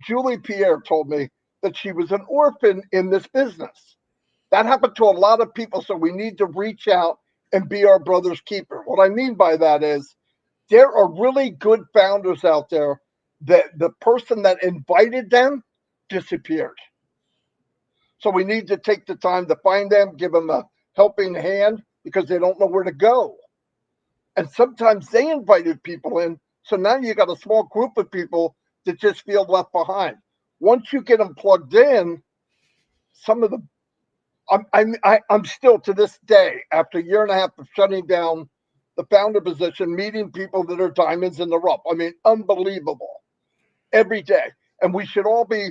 Julie Pierre told me that she was an orphan in this business. That happened to a lot of people. So we need to reach out and be our brother's keeper. What I mean by that is there are really good founders out there that the person that invited them disappeared. So we need to take the time to find them, give them a helping hand because they don't know where to go. And sometimes they invited people in. So now you got a small group of people that just feel left behind. Once you get them plugged in, some of the, I'm still to this day, after a year and a half of shutting down the founder position, meeting people that are diamonds in the rough. I mean, unbelievable every day. And we should all be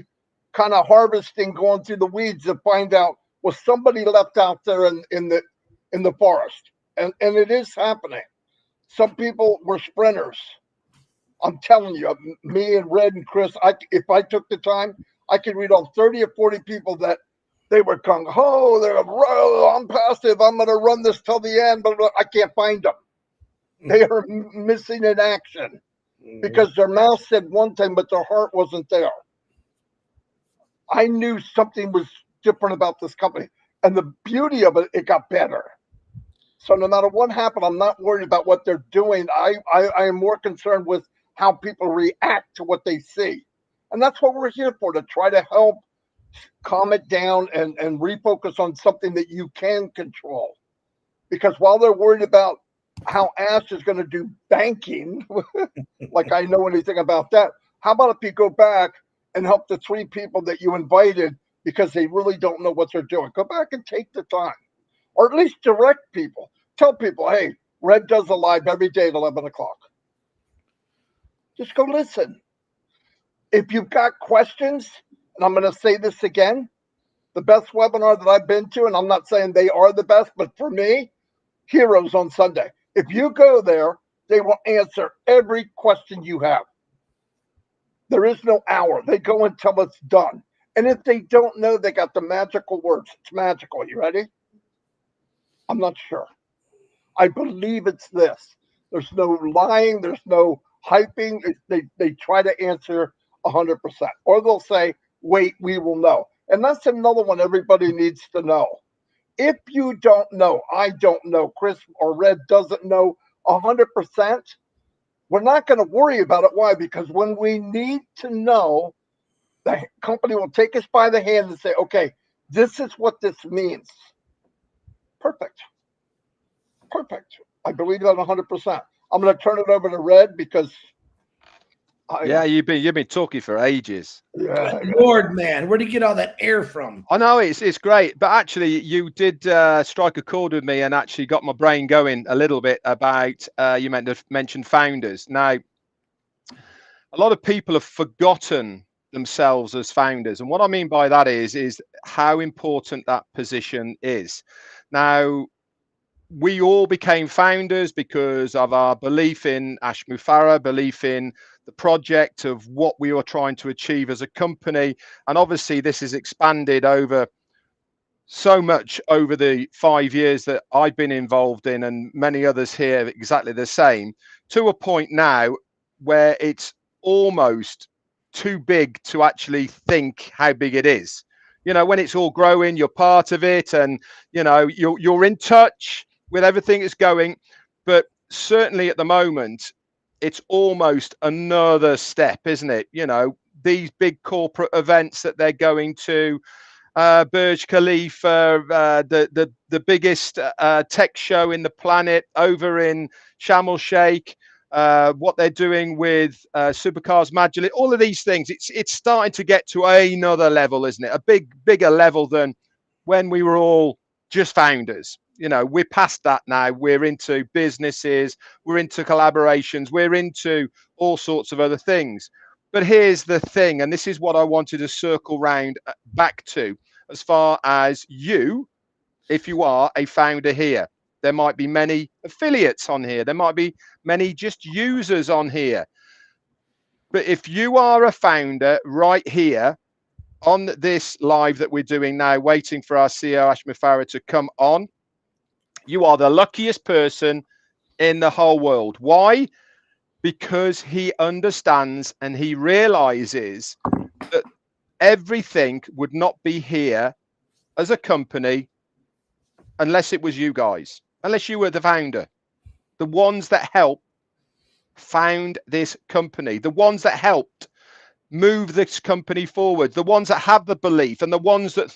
kind of harvesting, going through the weeds to find out was somebody left out there in the forest. And it is happening. Some people were sprinters. I'm telling you, me and Red and Chris, if I took the time, I could read off 30 or 40 people that They were gung ho. They're I'm passive. I'm going to run this till the end, but I can't find them. They are missing in action because their mouth said one thing, but their heart wasn't there. I knew something was different about this company, and the beauty of it, it got better. So no matter what happened, I'm not worried about what they're doing. I am more concerned with how people react to what they see. And that's what we're here for, to try to help calm it down and refocus on something that you can control. Because while they're worried about how Ash is going to do banking, like I know anything about that, how about if you go back and help the 3 people that you invited because they really don't know what they're doing? Go back and take the time. Or at least direct people. Tell people, hey, Red does a live every day at 11 o'clock. Just go listen. If you've got questions, and I'm going to say this again, the best webinar that I've been to, and I'm not saying they are the best, but for me, Heroes on Sunday. If you go there, they will answer every question you have. There is no hour. They go until it's done. And if they don't know, they got the magical words. It's magical. You ready? I'm not sure. I believe it's this. There's no lying. There's no hyping. They try to answer 100%. Or they'll say, wait, we will know. And that's another one everybody needs to know. If you don't know, I don't know, Chris or Red doesn't know 100%, we're not going to worry about it. Why? Because when we need to know, the company will take us by the hand and say, okay, this is what this means. Perfect. I believe that 100%. I'm going to turn it over to Red because you've been talking for ages. Good Lord, man, where'd you get all that air from? I know it's great, but actually you did strike a chord with me and actually got my brain going a little bit about you mentioned founders. Now, a lot of people have forgotten themselves as founders, and what I mean by that is how important that position is. Now, we all became founders because of our belief in MUFAREH, belief in the project of what we were trying to achieve as a company. And obviously this has expanded over so much over the 5 years that I've been involved in, and many others here exactly the same, to a point now where it's almost too big to actually think how big it is. You know, when it's all growing, you're part of it, and you know, you're in touch with everything that's going, but certainly at the moment, it's almost another step, isn't it? You know, these big corporate events that they're going to, Burj Khalifa, the biggest tech show in the planet over in Sharm el Sheikh, what they're doing with Supercars Majlis, all of these things, it's starting to get to another level, isn't it? A bigger level than when we were all just founders. You know, we're past that now. We're into businesses, we're into collaborations, we're into all sorts of other things. But here's the thing, and this is what I wanted to circle round back to, as far as you, if you are a founder here. There might be many affiliates on here. There might be many just users on here. But if you are a founder right here on this live that we're doing now, waiting for our CEO, Ash MUFAREH, to come on, you are the luckiest person in the whole world. Why? Because he understands and he realizes that everything would not be here as a company unless it was you guys, unless you were the founder, the ones that helped found this company, the ones that helped move this company forward, the ones that have the belief, and the ones that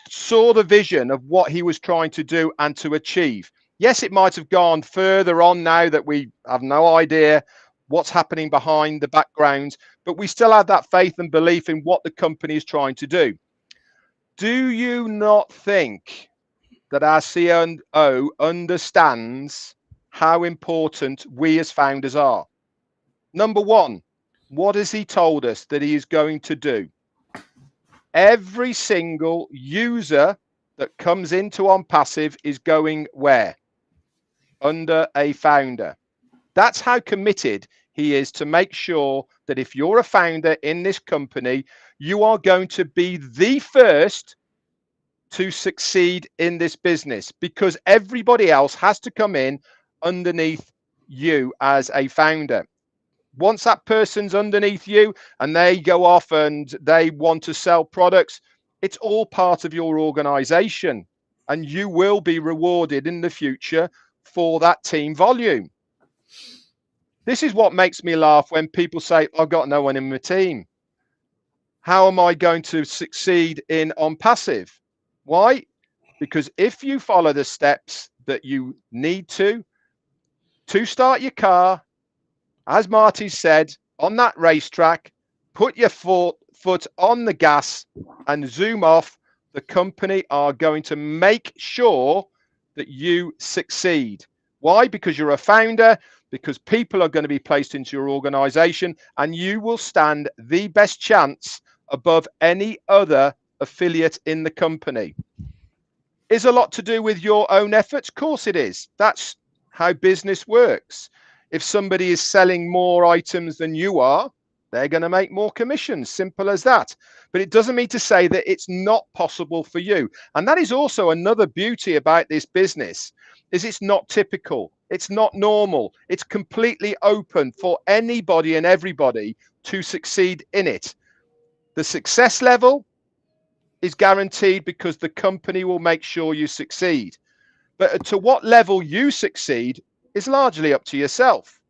saw the vision of what he was trying to do and to achieve. Yes, it might have gone further on now that we have no idea what's happening behind the background, but we still have that faith and belief in what the company is trying to do. Do you not think that our CEO understands how important we as founders are? Number one, what has he told us that he is going to do? Every single user that comes into ONPASSIVE is going where? Under a founder. That's how committed he is to make sure that if you're a founder in this company, you are going to be the first to succeed in this business, because everybody else has to come in underneath you as a founder. Once that person's underneath you and they go off and they want to sell products, it's all part of your organization, and you will be rewarded in the future for that team volume. This is what makes me laugh when people say, I've got no one in my team. How am I going to succeed in ONPASSIVE? Why? Because if you follow the steps that you need to start your car, as Marty said, on that racetrack, put your foot on the gas and zoom off, the company are going to make sure that you succeed. Why? Because you're a founder, because people are going to be placed into your organization, and you will stand the best chance above any other affiliate in the company. Is a lot to do with your own efforts? Of course it is. That's how business works. If somebody is selling more items than you are, they're going to make more commissions. Simple as that. But it doesn't mean to say that it's not possible for you. And that is also another beauty about this business, is it's not typical. It's not normal. It's completely open for anybody and everybody to succeed in it. The success level is guaranteed because the company will make sure you succeed. But to what level you succeed is largely up to yourself.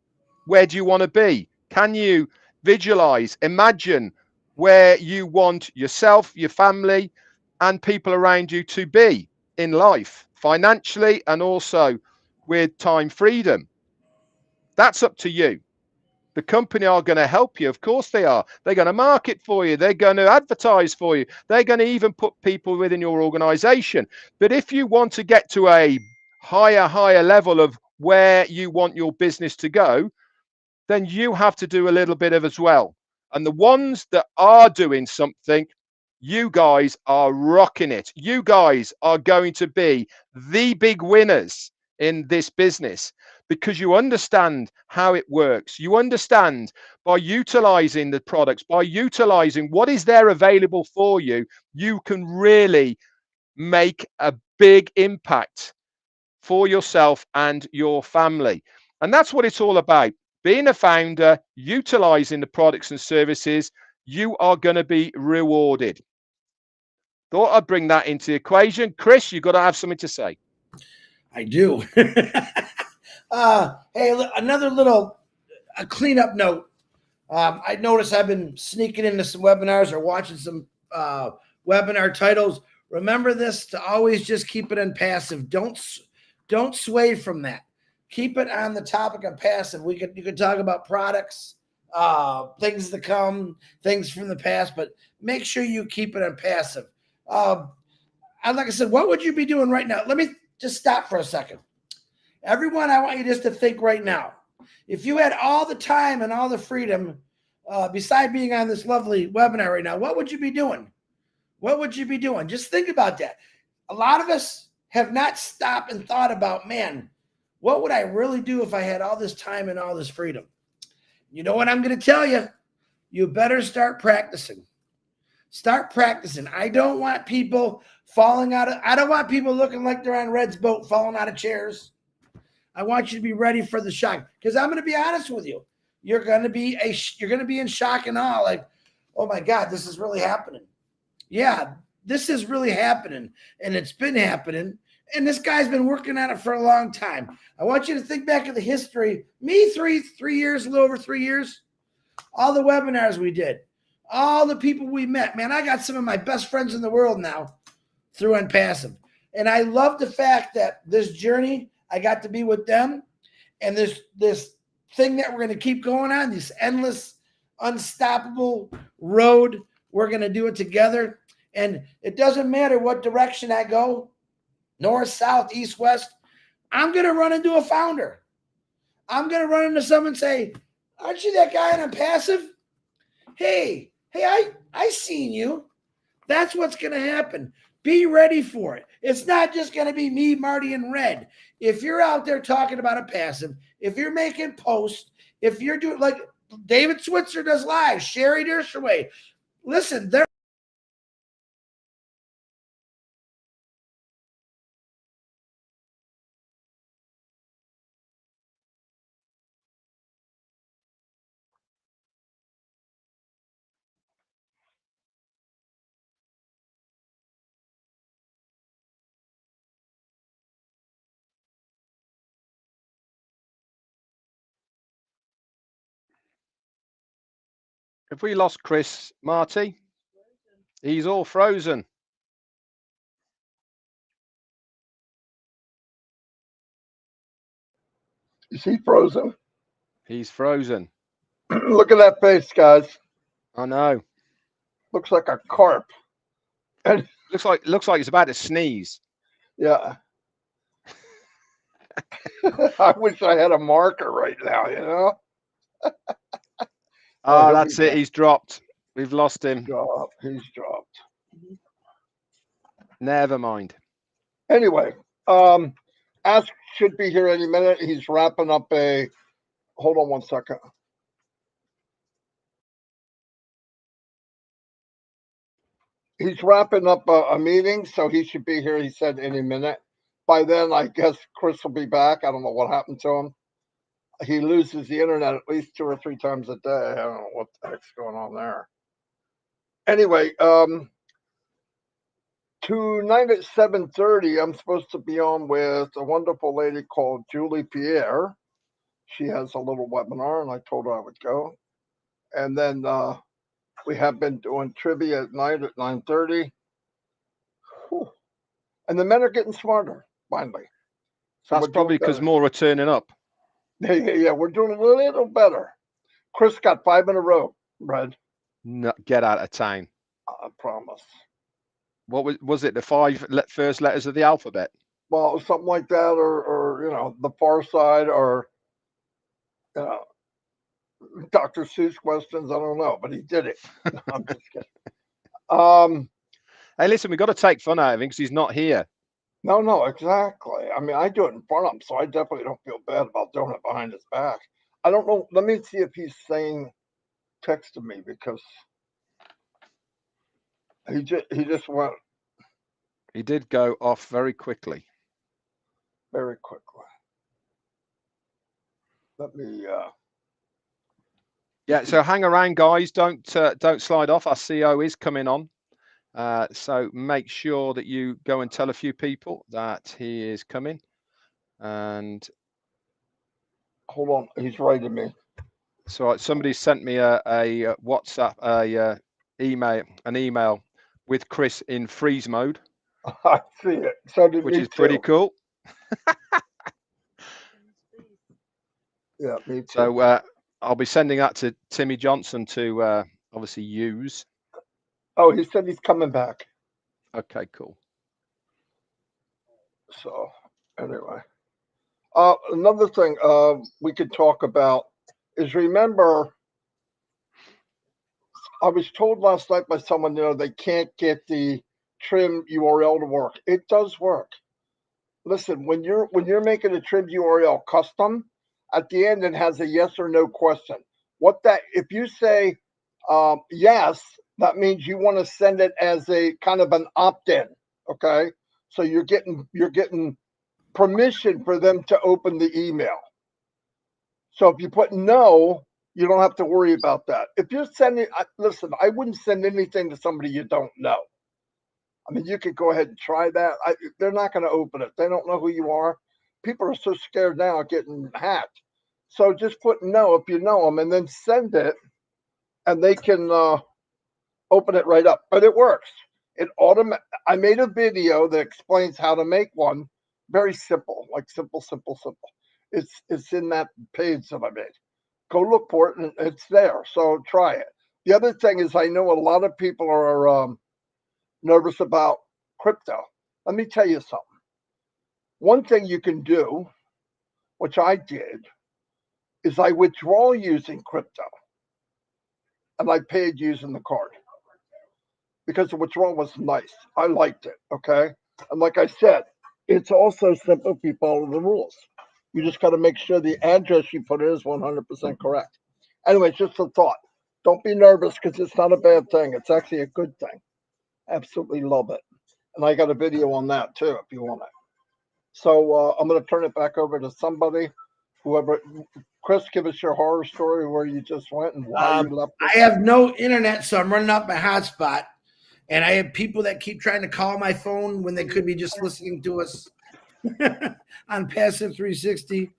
Where do you want to be? Can you visualize, imagine where you want yourself, your family, and people around you to be in life, financially, and also with time freedom? That's up to you. The company are going to help you. Of course they are. They're going to market for you. They're going to advertise for you. They're going to even put people within your organization. But if you want to get to a higher level of where you want your business to go, then you have to do a little bit of as well. And the ones that are doing something, you guys are rocking it. You guys are going to be the big winners in this business, because you understand how it works. You understand, by utilizing the products, by utilizing what is there available for you, you can really make a big impact for yourself and your family. And that's what it's all about. Being a founder, utilizing the products and services, you are going to be rewarded. Thought I'd bring that into the equation. Chris, you've got to have something to say. I do. Hey, another little cleanup note. I noticed I've been sneaking into some webinars or watching some webinar titles. Remember this, to always just keep it in passive. Don't sway from that. Keep it on the topic of passive. You could talk about products, things to come, things from the past, but make sure you keep it on passive. And like I said, what would you be doing right now? Let me just stop for a second. Everyone, I want you just to think right now. If you had all the time and all the freedom, beside being on this lovely webinar right now, what would you be doing? What would you be doing? Just think about that. A lot of us have not stopped and thought about, man, what would I really do if I had all this time and all this freedom? You know what I'm going to tell you? You better start practicing. Start practicing. I don't want people falling out of, I don't want people looking like they're on Red's boat, falling out of chairs. I want you to be ready for the shock, because I'm going to be honest with you. You're going to be in shock and awe, like, oh my God, this is really happening. Yeah, this is really happening, and it's been happening, and this guy's been working on it for a long time. I want you to think back at the history. Me, 3 years, a little over 3 years, all the webinars we did, all the people we met. Man, I got some of my best friends in the world now through ONPASSIVE, and I love the fact that this journey, I got to be with them, and this thing that we're going to keep going on, this endless, unstoppable road. We're going to do it together. And it doesn't matter what direction I go, north, south, east, west. I'm going to run into a founder. I'm going to run into someone and say, aren't you that guy on ONPASSIVE? Hey, I seen you. That's what's going to happen. Be ready for it. It's not just going to be me, Marty, and Red. If you're out there talking about ONPASSIVE, if you're making posts, if you're doing like David Switzer does live, Sherry Dershoway, listen, they're Have we lost Chris, Marty? He's all frozen. Is he frozen? He's frozen. Look at that face, guys. I know. Looks like a carp. And Looks like he's about to sneeze. yeah. I wish I had a marker right now, you know? Oh, that's it. He's dropped. We've lost him. He's dropped. Never mind. Anyway, Ask should be here any minute. He's wrapping up hold on one second. He's wrapping up a meeting, so he should be here, he said, any minute. By then, I guess Chris will be back. I don't know what happened to him. He loses the internet at least 2 or 3 times a day. I don't know what the heck's going on there. Anyway, tonight at 7:30, I'm supposed to be on with a wonderful lady called Julie Pierre. She has a little webinar, and I told her I would go. And then we have been doing trivia at night at 9:30. And the men are getting smarter, finally. So that's probably because more are turning up. Yeah, we're doing a little better. Chris got 5 in a row, Red. No, get out of town. I promise. What was it? The 5 first letters of the alphabet? Well, something like that, or you know, the Far Side, or Dr. Seuss questions. I don't know, but he did it. I'm just kidding. Hey, listen, we've got to take fun out of him because he's not here. No, exactly. I mean, I do it in front of him, so I definitely don't feel bad about doing it behind his back. I don't know. Let me see if he's saying text to me, because he just went. He did go off very quickly. Very quickly. Let me. Yeah, so hang around, guys. Don't slide off. Our CEO is coming on. So make sure that you go and tell a few people that he is coming. And hold on, he's writing me. So somebody sent me a WhatsApp, an email with Chris in freeze mode. I see it. So did which me is pretty too. cool. Yeah, me too. So I'll be sending that to Timmy Johnson to obviously use. Oh, he said he's coming back. Okay, cool. So anyway, another thing we could talk about is, remember, I was told last night by someone, they can't get the trim URL to work. It does work. Listen, when you're making a trim URL custom, at the end it has a yes or no question. If you say yes, that means you want to send it as a kind of an opt-in. Okay, so you're getting permission for them to open the email. So if you put no, you don't have to worry about that. If you're sending, listen, I wouldn't send anything to somebody you don't know. I mean, you could go ahead and try that. They're not going to open it. They don't know who you are. People are so scared now of getting hacked. So just put no if you know them, and then send it, and they can open it right up. But it works. I made a video that explains how to make one. Very simple, like simple. It's in that page that I made. Go look for it, and it's there. So try it. The other thing is, I know a lot of people are nervous about crypto. Let me tell you something. One thing you can do, which I did, is I withdraw using crypto, and I paid using the card because the withdrawal was nice. I liked it. Okay, and like I said, it's also simple if you follow the rules. You just got to make sure the address you put in is 100% correct. Anyway, just a thought. Don't be nervous, because it's not a bad thing. It's actually a good thing. Absolutely love it. And I got a video on that too, if you want it. So I'm going to turn it back over to somebody, whoever. Chris, give us your horror story where you just went and why you left. I have no internet, so I'm running off my hotspot. And I have people that keep trying to call my phone when they could be just listening to us on Passive 360.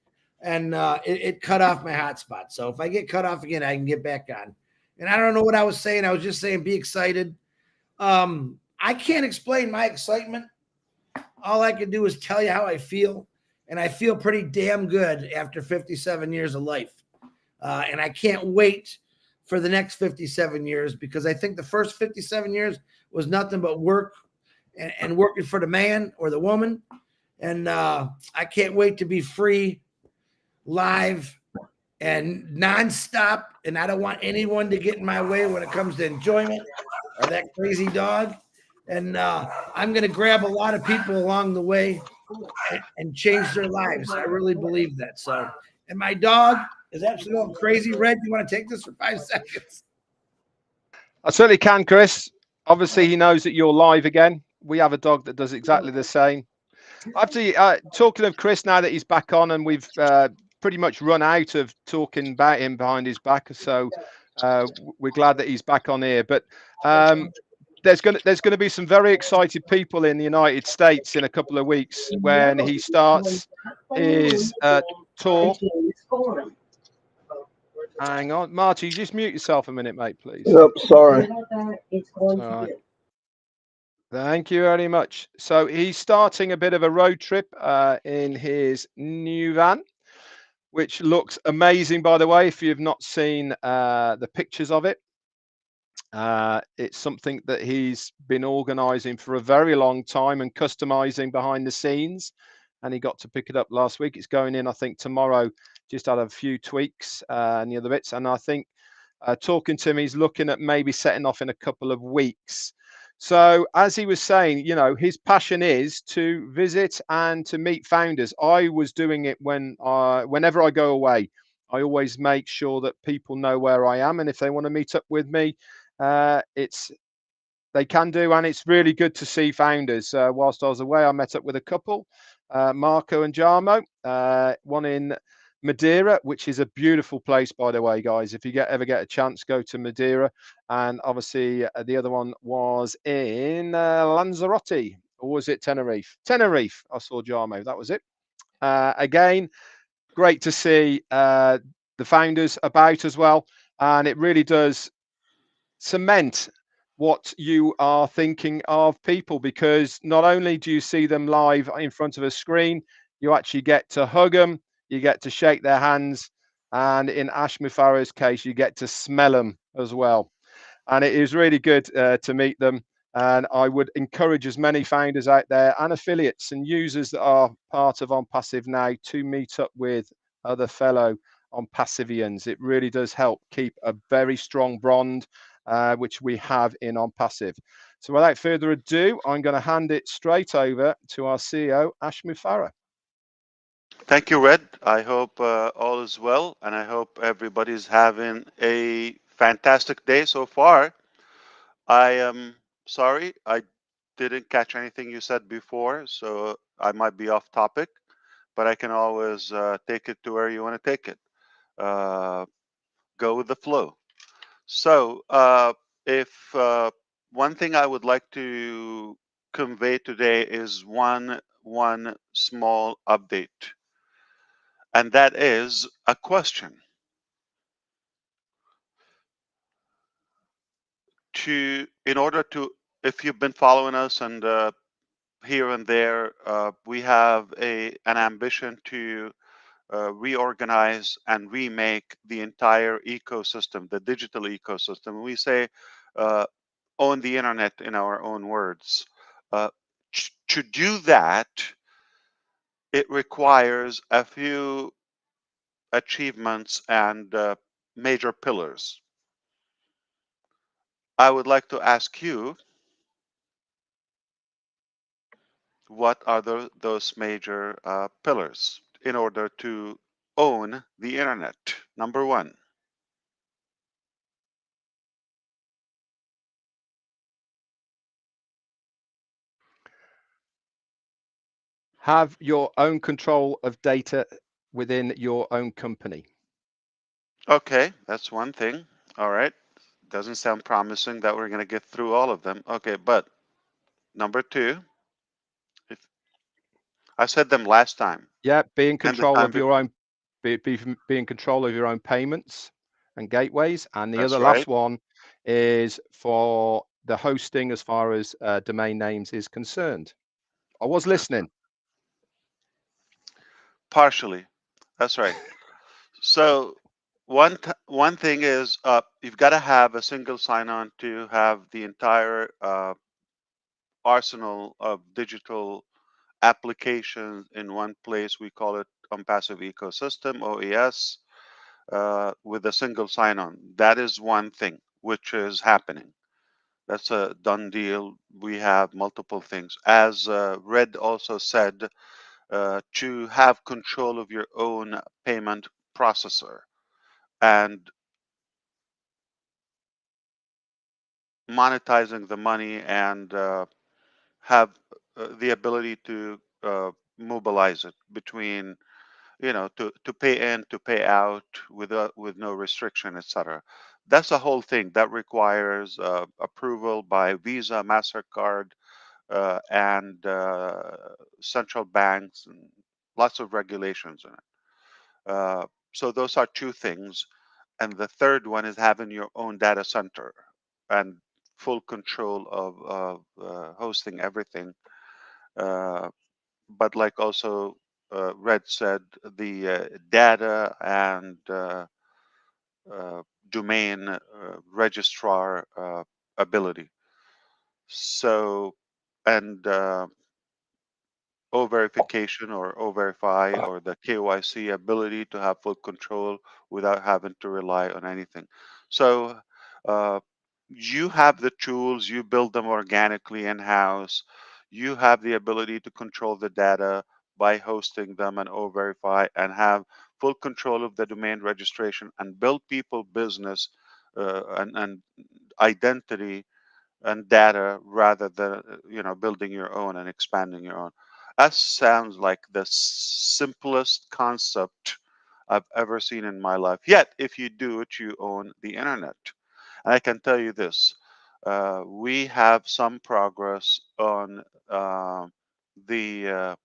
And it cut off my hotspot. So if I get cut off again, I can get back on. And I don't know what I was saying. I was just saying be excited. I can't explain my excitement. All I can do is tell you how I feel. And I feel pretty damn good after 57 years of life. And I can't wait for the next 57 years, because I think the first 57 years was nothing but work and working for the man or the woman. And I can't wait to be free, live, and nonstop. And I don't want anyone to get in my way when it comes to enjoyment of that crazy dog. And I'm going to grab a lot of people along the way and change their lives. I really believe that. So, and my dog is absolutely going crazy. Red, you want to take this for 5 seconds? I certainly can, Chris. Obviously, he knows that you're live again. We have a dog that does exactly the same. After talking of Chris, now that he's back on, and we've pretty much run out of talking about him behind his back, so we're glad that he's back on here. But there's going to be some very excited people in the United States in a couple of weeks when he starts his tour. Hang on, Marty, you just mute yourself a minute, mate, please. Yep, sorry. All right. Thank you very much. So he's starting a bit of a road trip in his new van, which looks amazing, by the way, if you've not seen the pictures of it. It's something that he's been organizing for a very long time and customizing behind the scenes. And he got to pick it up last week. It's going in, I think, tomorrow. Just had a few tweaks and the other bits. And I think talking to him, he's looking at maybe setting off in a couple of weeks. So as he was saying, you know, his passion is to visit and to meet founders. I was doing it whenever I go away. I always make sure that people know where I am, and if they want to meet up with me, they can do, and it's really good to see founders. Whilst I was away, I met up with a couple, Marco and Jarmo, one in Madeira, which is a beautiful place, by the way, guys. If you ever get a chance, go to Madeira. And obviously the other one was in Lanzarote, or was it Tenerife? Tenerife. I saw Jarmo. That was it. Again, great to see the founders about as well, and it really does cement what you are thinking of people, because not only do you see them live in front of a screen, you actually get to hug them, you get to shake their hands, and in Ash MUFAREH's case, you get to smell them as well. And it is really good to meet them. And I would encourage as many founders out there and affiliates and users that are part of ONPASSIVE now to meet up with other fellow ONPASSIVians. It really does help keep a very strong bond, which we have in ONPASSIVE. So without further ado, I'm going to hand it straight over to our CEO, Ash MUFAREH. Thank you, Red. I hope all is well, and I hope everybody's having a fantastic day so far. I am sorry I didn't catch anything you said before, so I might be off topic, but I can always take it to where you want to take it. Go with the flow. So if one thing I would like to convey today is one small update, and that is a question. In order to, if you've been following us and here and there, we have an ambition to reorganize and remake the entire ecosystem, the digital ecosystem. We say own the internet in our own words. To do that, it requires a few achievements and major pillars. I would like to ask you, what are those major pillars in order to own the internet? Number one. Have your own control of data within your own company. Okay, that's one thing. All right. Doesn't sound promising that we're going to get through all of them. Okay, but number two, I said them last time. Yeah, be in control of before. your own, be in control of your own payments, and gateways. And the That's other right. last one is for the hosting as far as domain names is concerned. I was listening. Partially. That's right. So one thing is you've got to have a single sign-on to have the entire arsenal of digital applications in one place. We call it ONPASSIVE ecosystem, OES, with a single sign-on. That is one thing which is happening. That's a done deal. We have multiple things. As Red also said, to have control of your own payment processor and monetizing the money and have the ability to mobilize it between, to pay in, to pay out with no restriction, etc. That's a whole thing that requires approval by Visa, Mastercard, and central banks, and lots of regulations in it. So those are two things. And the third one is having your own data center and full control of hosting everything. Uh, but like also Red said, the data and uh, domain registrar ability. So, and O verification or O verify or the KYC ability to have full control without having to rely on anything. So uh, you have the tools, you build them organically in house. You have the ability to control the data by hosting them and O verify and have full control of the domain registration and build people business and identity and data rather than building your own and expanding your own. That sounds like the simplest concept I've ever seen in my life. Yet if you do it, you own the internet. And I can tell you this, we have some progress on the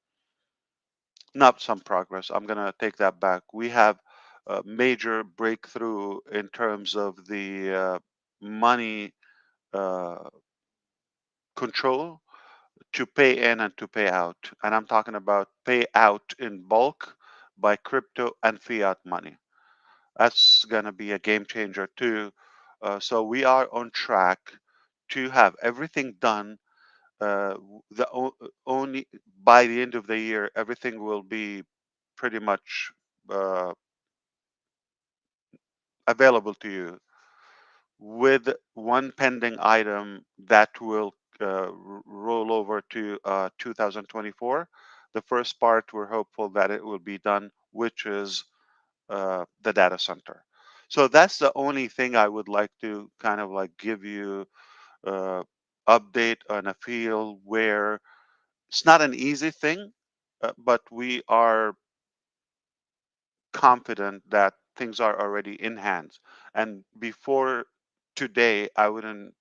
not some progress, I'm going to take that back. We have a major breakthrough in terms of the money uh, control to pay in and to pay out. And I'm talking about pay out in bulk by crypto and fiat money. That's going to be a game changer too. So we are on track to have everything done. Only by the end of the year, everything will be pretty much uh, available to you, with one pending item that will roll over to 2024. The first part, we're hopeful that it will be done, which is the data center. So that's the only thing I would like to kind of like give you uh, update on a feel where it's not an easy thing, but we are confident that things are already in hands. And before today, I wouldn't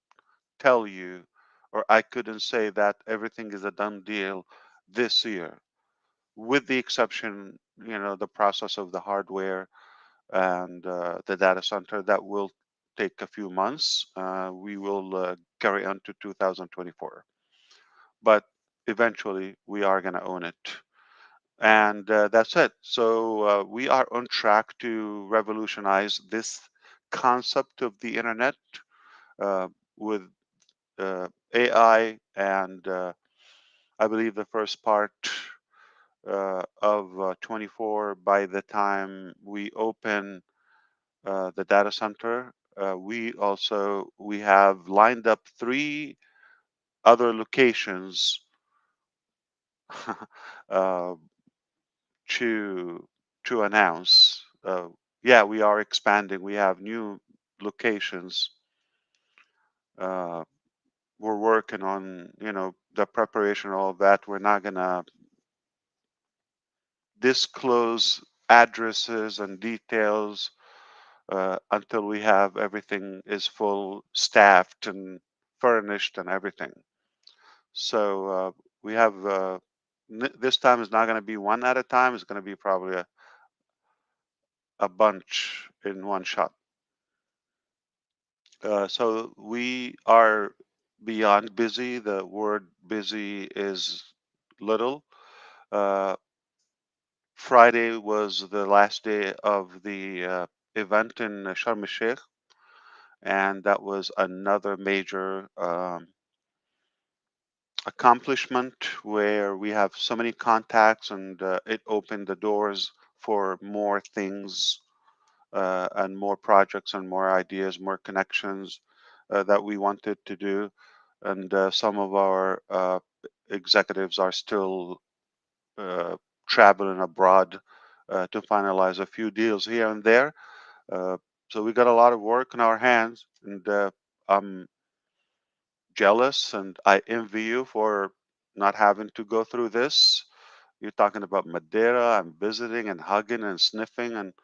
tell you, or I couldn't say that everything is a done deal this year, with the exception, the process of the hardware and the data center that will take a few months. We will carry on to 2024, but eventually we are going to own it. And that's it. So we are on track to revolutionize this concept of the internet uh, with AI, and I believe the first part of 24, by the time we open the data center, we have lined up 3 other locations uh, to announce. Yeah, we are expanding. We have new locations. Uh, we're working on, the preparation, all of that. We're not gonna disclose addresses and details until we have everything is full staffed and furnished and everything. So we have this time is not going to be one at a time. It's going to be probably a bunch in one shot. So we are beyond busy. The word busy is little. Uh, Friday was the last day of the event in Sharm el-Sheikh, and that was another major accomplishment where we have so many contacts, and it opened the doors for more things and more projects and more ideas, more connections that we wanted to do. And some of our executives are still traveling abroad to finalize a few deals here and there. Uh, so we got a lot of work in our hands, and I'm jealous and I envy you for not having to go through this. You're talking about Madeira and visiting and hugging and sniffing, and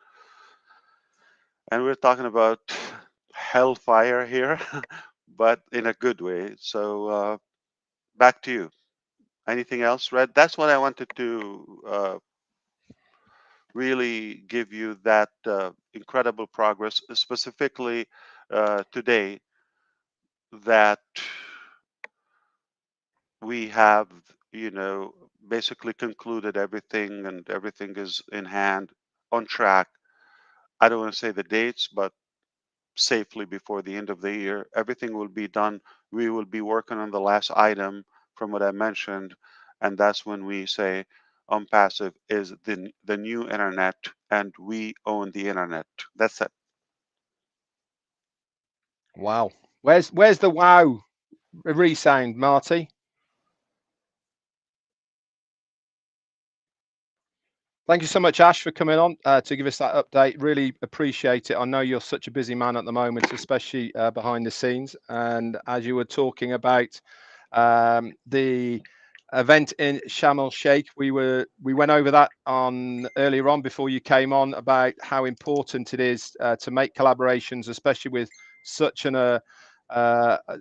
we're talking about hellfire here, but in a good way. So back to you. Anything else, Red? That's what I wanted to really give you, that incredible progress, specifically today, that we have, basically concluded everything, and everything is in hand, on track. I don't want to say the dates, but safely before the end of the year, everything will be done. We will be working on the last item from what I mentioned, and that's when we say ONPASSIVE is the new internet, and we own the internet. That's it. Wow. Where's the wow resound, Marty? Thank you so much, Ash, for coming on to give us that update. Really appreciate it. I know you're such a busy man at the moment, especially behind the scenes. And as you were talking about the event in Sharm el-Sheikh, we went over that on earlier on before you came on, about how important it is to make collaborations, especially with such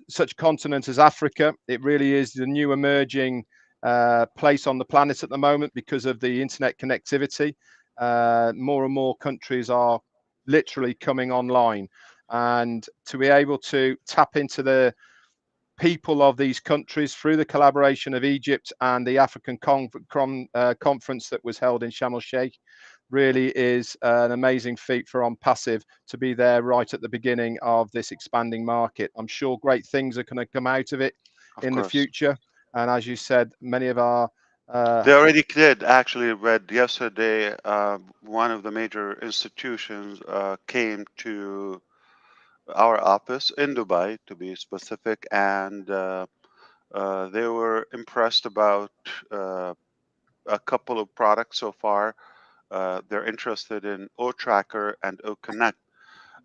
such continent as Africa. It really is the new emerging place on the planet at the moment because of the internet connectivity. More and more countries are literally coming online, and to be able to tap into the people of these countries through the collaboration of Egypt and the African conference that was held in Sharm el-Sheikh really is an amazing feat for ONPASSIVE to be there right at the beginning of this expanding market. I'm sure great things are going to come out of it in the future. And as you said, many of our They already did. Actually, read yesterday, one of the major institutions came to our office in Dubai, to be specific, and they were impressed about a couple of products so far. They're interested in O-Tracker and O-Connect.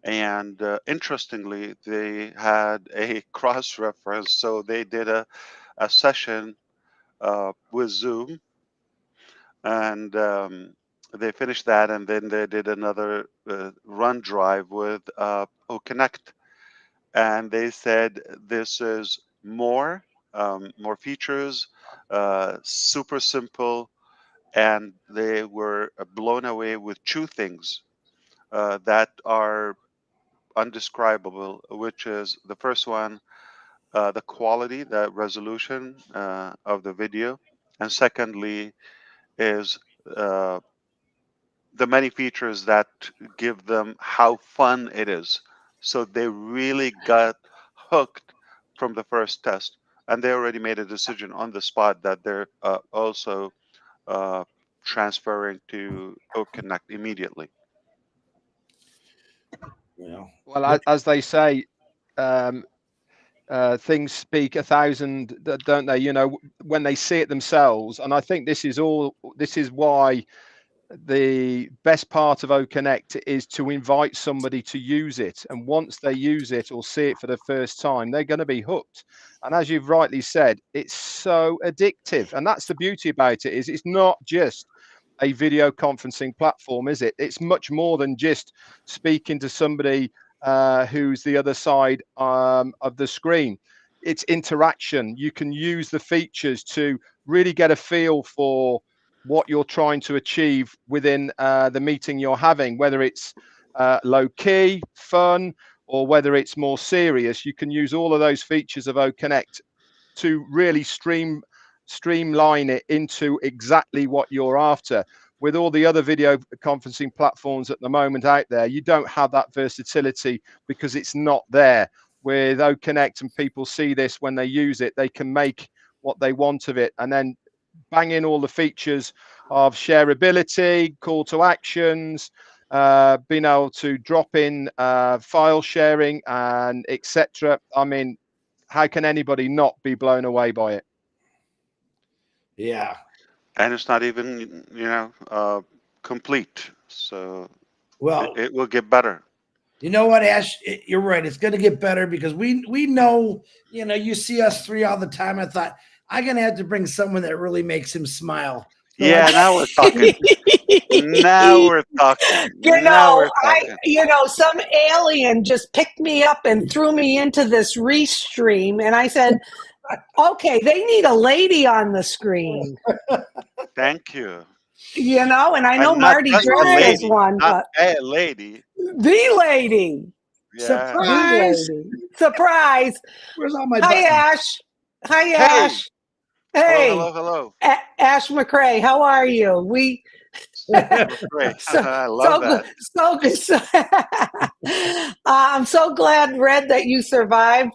And interestingly, they had a cross-reference. So they did a session with Zoom, and they finished that, and then they did another run drive with O-Connect. And they said this is more features, super simple, and they were blown away with two things that are undescribable, which is the first one, the quality, the resolution of the video, and secondly is uh, the many features that give them how fun it is. So they really got hooked from the first test, and they already made a decision on the spot that they're also uh, transferring to O-Connect immediately. well, as they say, um, things speak 1,000, don't they? When they see it themselves. And I think this is why the best part of O-Connect is to invite somebody to use it. And once they use it or see it for the first time, they're going to be hooked. And as you've rightly said, it's so addictive. And that's the beauty about it, is it's not just a video conferencing platform, is it? It's much more than just speaking to somebody who's the other side of the screen. It's interaction. You can use the features to really get a feel for what you're trying to achieve within the meeting you're having, whether it's low key, fun, or whether it's more serious, you can use all of those features of OConnect to really streamline it into exactly what you're after. With all the other video conferencing platforms at the moment out there, you don't have that versatility because it's not there. With OConnect, and people see this when they use it, they can make what they want of it and then bang in all the features of shareability, call to actions, being able to drop in file sharing, and etc. I mean, how can anybody not be blown away by it? Yeah. And it's not even, complete. So Well, it will get better. you know what, Ash? You're right. It's going to get better because we know, you see us three all the time. I thought I'm going to have to bring someone that really makes him smile. So Yeah, now we're talking. Now we're talking. Now we're talking. Some alien just picked me up and threw me into this restream, and I said, okay, they need a lady on the screen. Thank you. And I know And not Marty just a Dress is lady, one, not but a lady. the lady. Yeah. surprise! The lady. Surprise. Where's all my Hi, buttons? Ash. Hi, Hey. Ash. Hey. Hello. Ash McRae, how are you? Great. So, I love that. So good. I'm so glad, Red, that you survived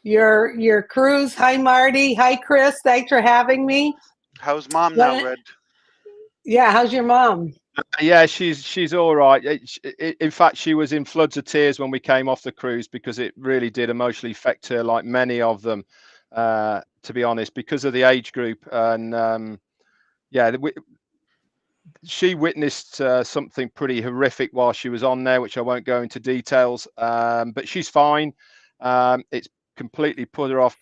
your cruise. Hi, Marty. Hi, Chris. Thanks for having me. How's mom now, Red? Yeah, how's your mom? Yeah, she's all right. In fact, she was in floods of tears when we came off the cruise because it really did emotionally affect her, like many of them, to be honest, because of the age group. And she witnessed something pretty horrific while she was on there, which I won't go into details. But she's fine. It's completely put her off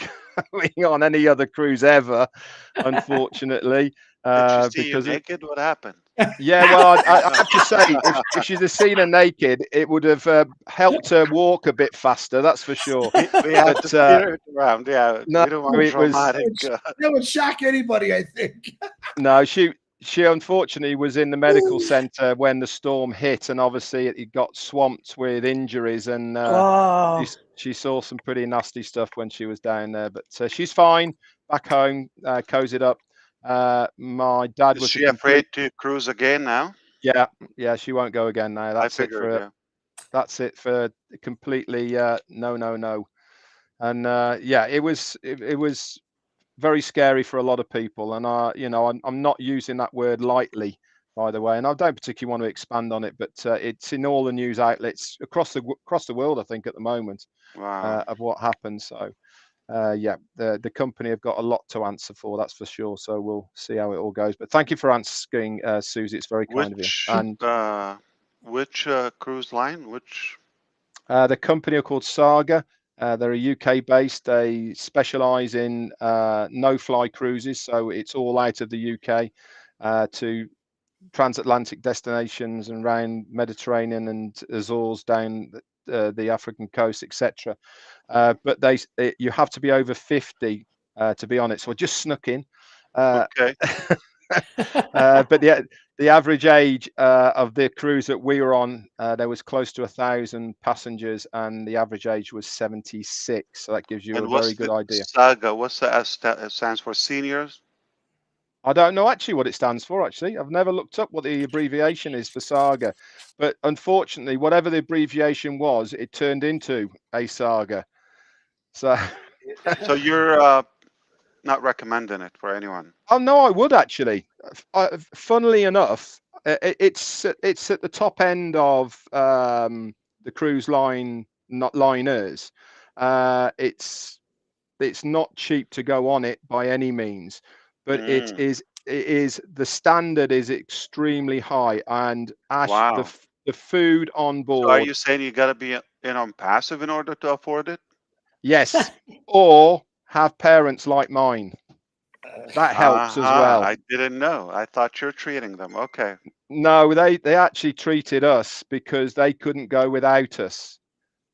going on any other cruise ever, unfortunately. Did she see because you naked? What happened? Yeah, well, I have to say, if she'd have seen her naked, it would have helped her walk a bit faster. That's for sure. We have to steer it around. Yeah, no, we don't want it was traumatic. That would shock anybody, I think. no. She unfortunately was in the medical center when the storm hit, and obviously it got swamped with injuries, and she saw some pretty nasty stuff when she was down there. But she's fine, back home, cozied up. My dad was. Is she afraid to cruise again now? Yeah, she won't go again now. That's it for. Yeah. That's it for completely. No. And it was very scary for a lot of people, and I'm not using that word lightly, by the way, and I don't particularly want to expand on it, but it's in all the news outlets across the world, I think, at the moment. Wow. Of what happened. So the company have got a lot to answer for, that's for sure. So we'll see how it all goes. But thank you for asking, Susie. It's very kind of you. And which cruise line? Which? The company are called Saga. They're a UK based. They specialize in no-fly cruises, so it's all out of the UK to transatlantic destinations and around Mediterranean and Azores down the African coast, etc. But you have to be over 50 to be on it. So I just snuck in. Okay. But the average age of the cruise that we were on, there was close to 1,000 passengers, and the average age was 76. So that gives you a very good idea. Saga, what's the S stands for? Seniors? I don't know actually what it stands for. Actually, I've never looked up what the abbreviation is for Saga, but unfortunately, whatever the abbreviation was, it turned into a saga. So you're not recommending it for anyone? Oh no, I would actually. Funnily enough, it's at the top end of the cruise liners. It's not cheap to go on it by any means, but it is the standard is extremely high, and Wow. the food on board. So are you saying you got to be in on passive in order to afford it? Yes, or have parents like mine. That helps as well. I didn't know. I thought you're treating them. Okay. No, they actually treated us because they couldn't go without us.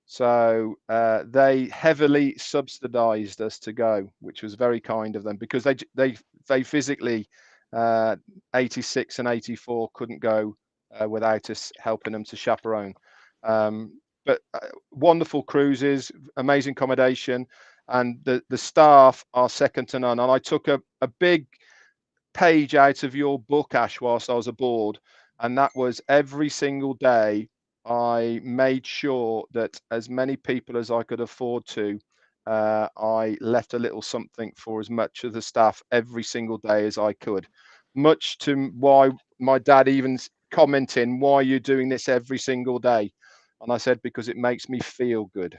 So they heavily subsidized us to go, which was very kind of them, because they physically 86 and 84 couldn't go without us helping them to chaperone. but wonderful cruises, amazing accommodation, and the staff are second to none. And I took a big page out of your book, Ash, whilst I was aboard, and that was every single day I made sure that as many people as I could afford to, I left a little something for as much of the staff every single day as I could, much to why my dad even commenting, why are you doing this every single day? And I said, because it makes me feel good.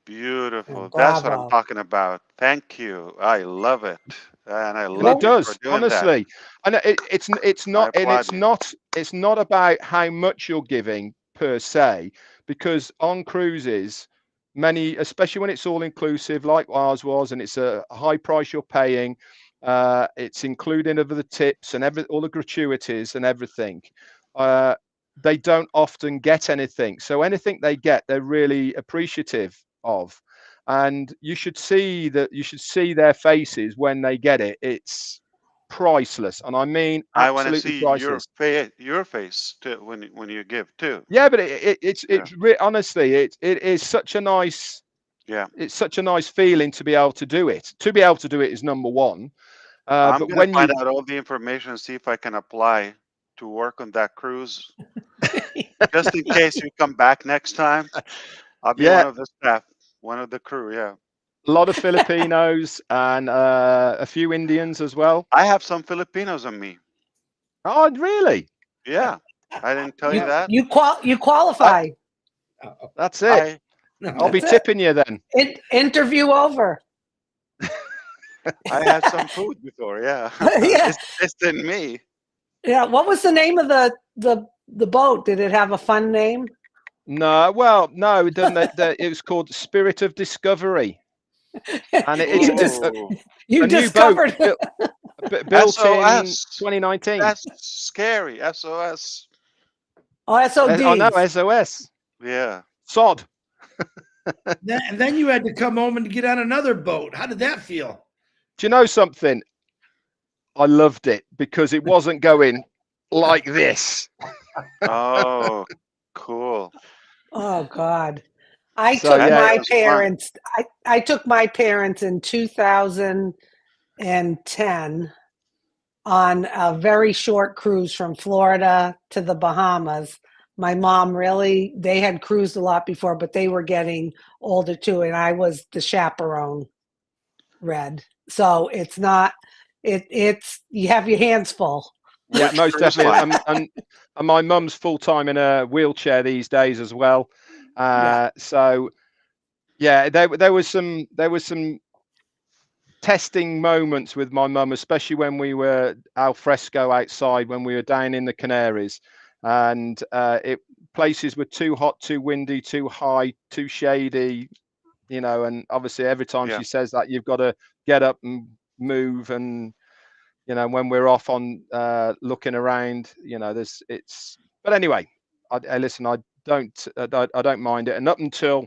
Beautiful. That's what I'm Bravo. talking about. Thank you. I love it, and I And love it you for does, doing that. honestly. And it's I not, and applaud you. it's not about how much you're giving per se, because on cruises, many, especially when it's all inclusive like ours was, and it's a high price you're paying, it's including of the tips and all the gratuities and everything. They don't often get anything, so anything they get, they're really appreciative of. And you should see their faces when they get it. It's priceless, and I mean I want to absolutely see priceless. your face too when you give too. Yeah, but Yeah. honestly, it is such a nice, Yeah. it's such a nice feeling to be able to do it. To be able to do it is number one. I'm But gonna when find you, out all the information and see if I can apply to work on that cruise. Just in case you come back next time, I'll be yeah, one of the staff, one of the crew. Yeah. a lot of Filipinos and a few Indians as well. I have some Filipinos on me. Oh, really? Yeah. I didn't tell you You that. you I qualify. That's it. I I'll be That's it. tipping you then. Interview over. I had some food before. Yeah. Yeah. It's in me. Yeah. What was the name of the boat? Did it have a fun name? No, well, no, it doesn't. It was called Spirit of Discovery, and it's you just Oh, you a new boat discovered. built in SOS. 2019. That's scary. SOS. Oh, Oh no, SODs. SOS. Yeah. Sod. And then you had to come home and get on another boat. How did that feel? Do you know something? I loved it because it wasn't going like this. Oh, cool. Oh God. I So took That yeah, my sounds fun. parents. I took my parents in 2010 on a very short cruise from Florida to the Bahamas. My mom they had cruised a lot before, but they were getting older too, and I was the chaperone, Red. So it's not, it's, you have your hands full. yeah, Which most cruise definitely. line? And my mum's full time in a wheelchair these days as well. Yeah. So yeah, there was some testing moments with my mum, especially when we were al fresco outside, when we were down in the Canaries, and places were too hot, too windy, too high, too shady, and obviously every time Yeah. she says that, you've got to get up and move. And when we're off on looking around, but anyway, I listen, I don't mind it. And up until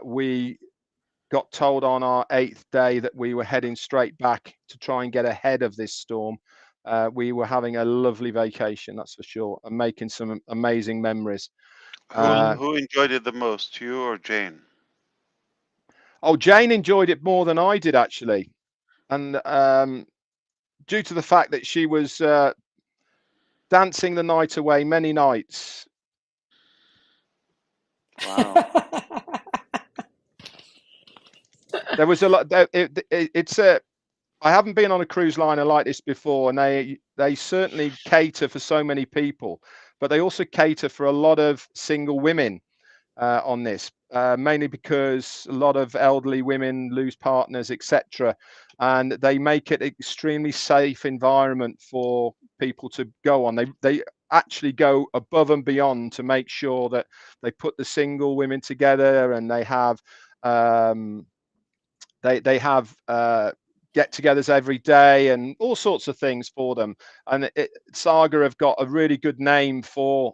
we got told on our 8th day that we were heading straight back to try and get ahead of this storm, we were having a lovely vacation, that's for sure, and making some amazing memories. Who enjoyed it the most, you or Jane? Oh, Jane enjoyed it more than I did, actually. And due to the fact that she was dancing the night away many nights. Wow. There was a lot. I haven't been on a cruise liner like this before, and they certainly cater for so many people, but they also cater for a lot of single women on this, mainly because a lot of elderly women lose partners, etc., and they make it an extremely safe environment for people to go on. They actually go above and beyond to make sure that they put the single women together, and they have get-togethers every day and all sorts of things for them. And Saga have got a really good name for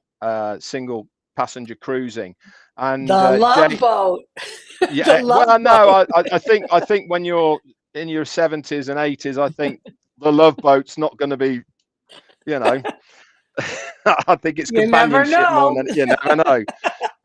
single passenger cruising. And The Love Jane, Boat. yeah, The Love well, no, Boat. I think when you're in your 70s and 80s, I think the Love Boat's not going to be, I think it's You never companionship more know. than you never know.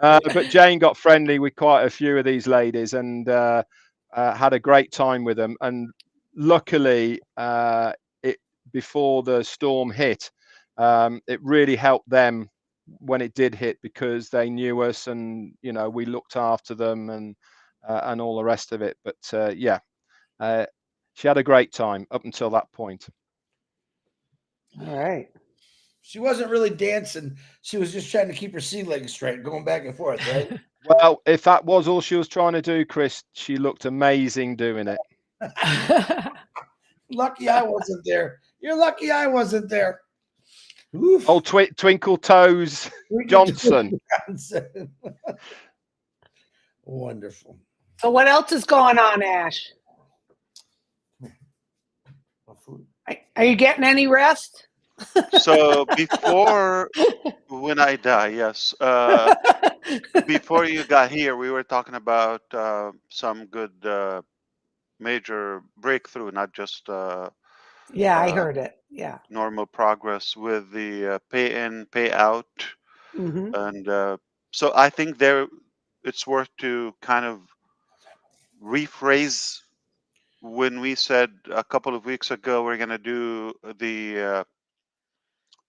But Jane got friendly with quite a few of these ladies and had a great time with them. And luckily, it before the storm hit, it really helped them when it did hit because they knew us and we looked after them and all the rest of it. But yeah, she had a great time up until that point. All right. She wasn't really dancing. She was just trying to keep her sea legs straight, going back and forth, right? Well, if that was all she was trying to do, Chris, she looked amazing doing it. Lucky I wasn't there. You're lucky I wasn't there. Oof. Oh, Twinkle Toes Johnson. Wonderful. So what else is going on, Ash? Are you getting any rest? So before when I die, yes. Before you got here, we were talking about some good major breakthrough, not just Yeah, I heard it. Yeah. normal progress with the pay in, pay out, and so I think it's worth to kind of rephrase when we said a couple of weeks ago we're going to do the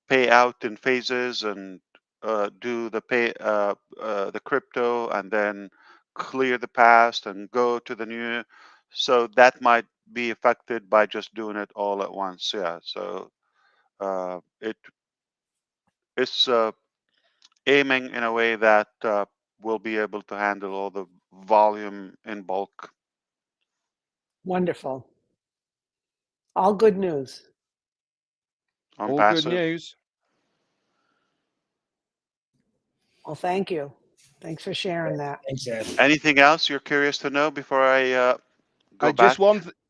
payout in phases and do the crypto and then clear the past and go to the new. So that might be affected by just doing it all at once. Yeah. So it's aiming in a way that we'll be able to handle all the volume in bulk. Wonderful. All good news. On All passive. good news. Well, thank you. Thanks for sharing that. Thanks, Ash. Anything else you're curious to know before I go back?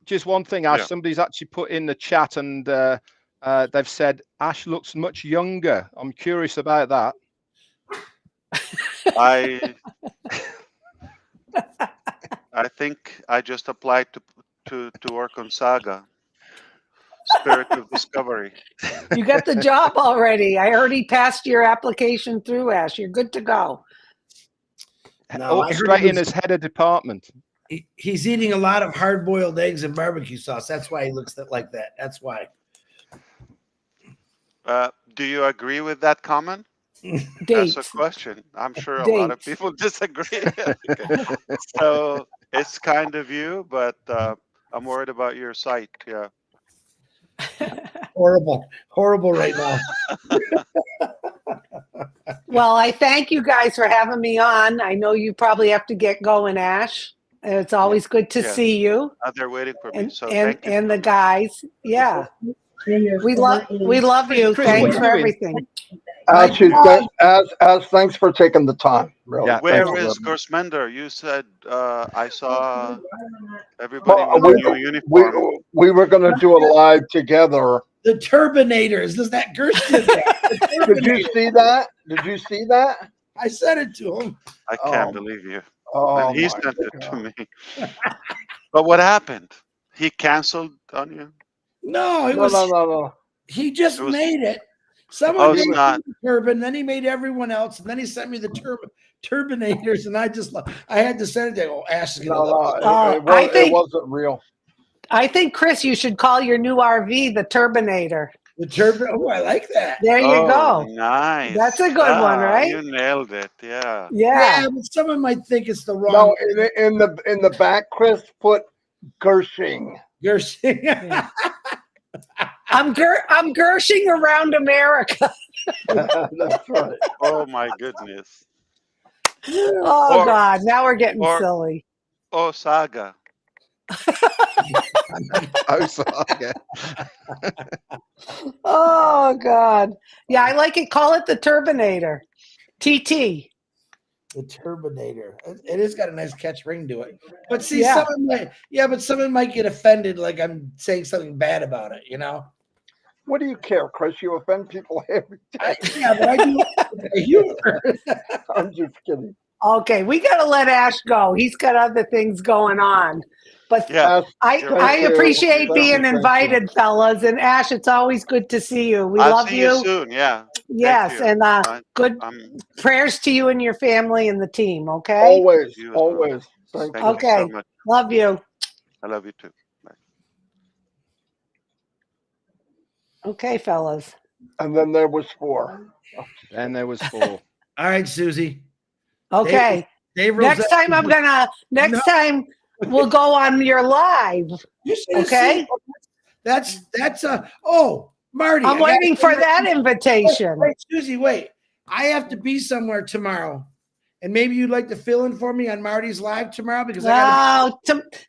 Just one thing, Ash. Yeah. Somebody's actually put in the chat and they've said Ash looks much younger. I'm curious about that. I think I just applied to work on Saga. Spirit of Discovery. You got the job already. I already passed your application through, Ash. You're good to go. No, I heard straight he in was- as head of department. He's eating a lot of hard-boiled eggs and barbecue sauce. That's why he looks like that. That's why. Do you agree with that comment? Dates. That's a question. I'm sure a lot of Dates. people disagree. Okay. So it's kind of you, but I'm worried about your sight. Yeah. Horrible right now. Well, I thank you guys for having me on. I know you probably have to get going, Ash. It's always good to Yeah. see you They're waiting for me. and So and, thank you. and the guys. Yeah. We love you. Chris, Thanks what for are you doing? everything. As thanks for taking the time. Really. Yeah, Where Thank you. is Gersmender? You said I saw everybody Well, with new uniform. we were going to do a live together. The Turbinators. Is that Gerst did that? Did you see that? Did you see that? I said it to him. I can't believe you. Oh, And he my sent it to God. me. But what happened? He canceled on you? No, it No, was. no. He just It was- made it. Someone it's made not. the turban, then he made everyone else, and then he sent me the Turbinators, and I had to send it there. Oh, Ash is gonna love it. It wasn't real. I think, Chris, you should call your new RV the Turbinator. The turban. Oh, I like that. There you go. Nice. That's a good one, right? You nailed it. Yeah. Yeah. But someone might think it's the wrong. No, in the back, Chris put Gershing. Gershing. Yeah. I'm Gershing around America. That's right. Oh my goodness. Oh Or- God, now we're getting or- silly. Oh, Saga. Oh, Saga. Oh God. Yeah, I like it. Call it the Turbinator. TT. The Turbinator. It has got a nice catch ring to it. But see, Yeah. someone might get offended, like I'm saying something bad about it. You know. What do you care, Chris? You offend people every day. But I do humor. I'm just kidding. Okay, we got to let Ash go. He's got other things going on. But Yeah. I Thank you. appreciate Thank being you. invited, fellas. And Ash, it's always good to see you. We I'll love see you soon. Yeah. Yes, you. and good I'm prayers to you and your family and the team. Okay. Always, you as well. always. Thank Thank you. you so Okay. much. Love you. I love you too. Okay, fellas. And then there was 4. Then there was 4. All right, Susie. Okay. Dave Next time No. time we'll go on your live. You should have Okay. seen. That's oh, Marty. I'm waiting for that invitation. Wait, Susie, wait. I have to be somewhere tomorrow. And maybe you'd like to fill in for me on Marty's live tomorrow because I got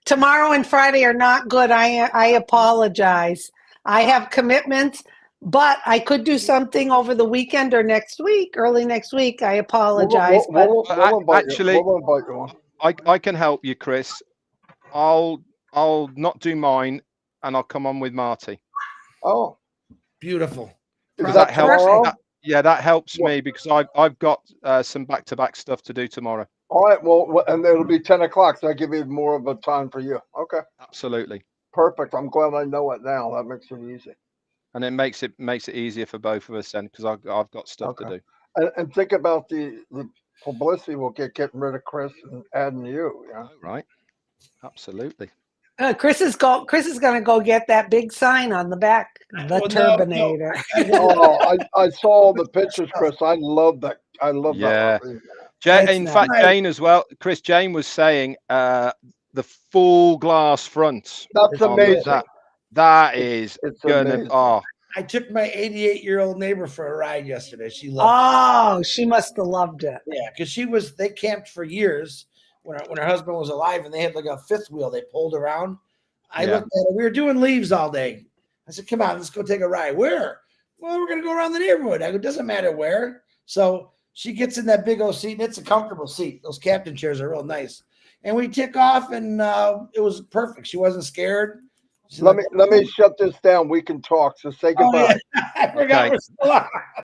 Tomorrow and Friday are not good. I apologize. I have commitments, but I could do something over the weekend or next week, early next week. I apologize, but We'll invite Actually, you. We'll invite you on. I can help you, Chris. I'll not do mine, and I'll come on with Marty. Oh, beautiful. is That that helps. tomorrow? Yeah, that helps What? me because I've got some back-to-back stuff to do tomorrow. All right. Well, and it'll be 10 o'clock, so I give you more of a time for you. Okay. Absolutely. Perfect. I'm glad I know it now. That makes it easy. And it makes it easier for both of us then because I've got stuff to Okay. do. And think about the publicity we'll get getting rid of Chris and adding you. Yeah. Oh, right. Absolutely. Chris is going to go get that big sign on the back, the Well, no, Turbinator. Oh, I saw the pictures, Chris. I love that. I love Yeah. that. That's In fact, nice. Jane as well. Chris, Jane was saying the full glass front. That's on amazing. that is It's gonna. amazing. Oh, I took my 88-year-old neighbor for a ride yesterday. She loved Oh, she must have loved it. it. Yeah, because they camped for years when her husband was alive, and they had like a fifth wheel they pulled around. I Yeah. looked at it. We were doing leaves all day. I said, "Come on, let's go take a ride." Where? Well, we're gonna go around the neighborhood. I go, "Doesn't matter where." So she gets in that big old seat, and it's a comfortable seat. Those captain chairs are real nice. And we took off, and it was perfect. She wasn't scared. She's Let like, me shut this down. We can talk. So say "Oh goodbye. yeah, I forgot Okay. we're still on."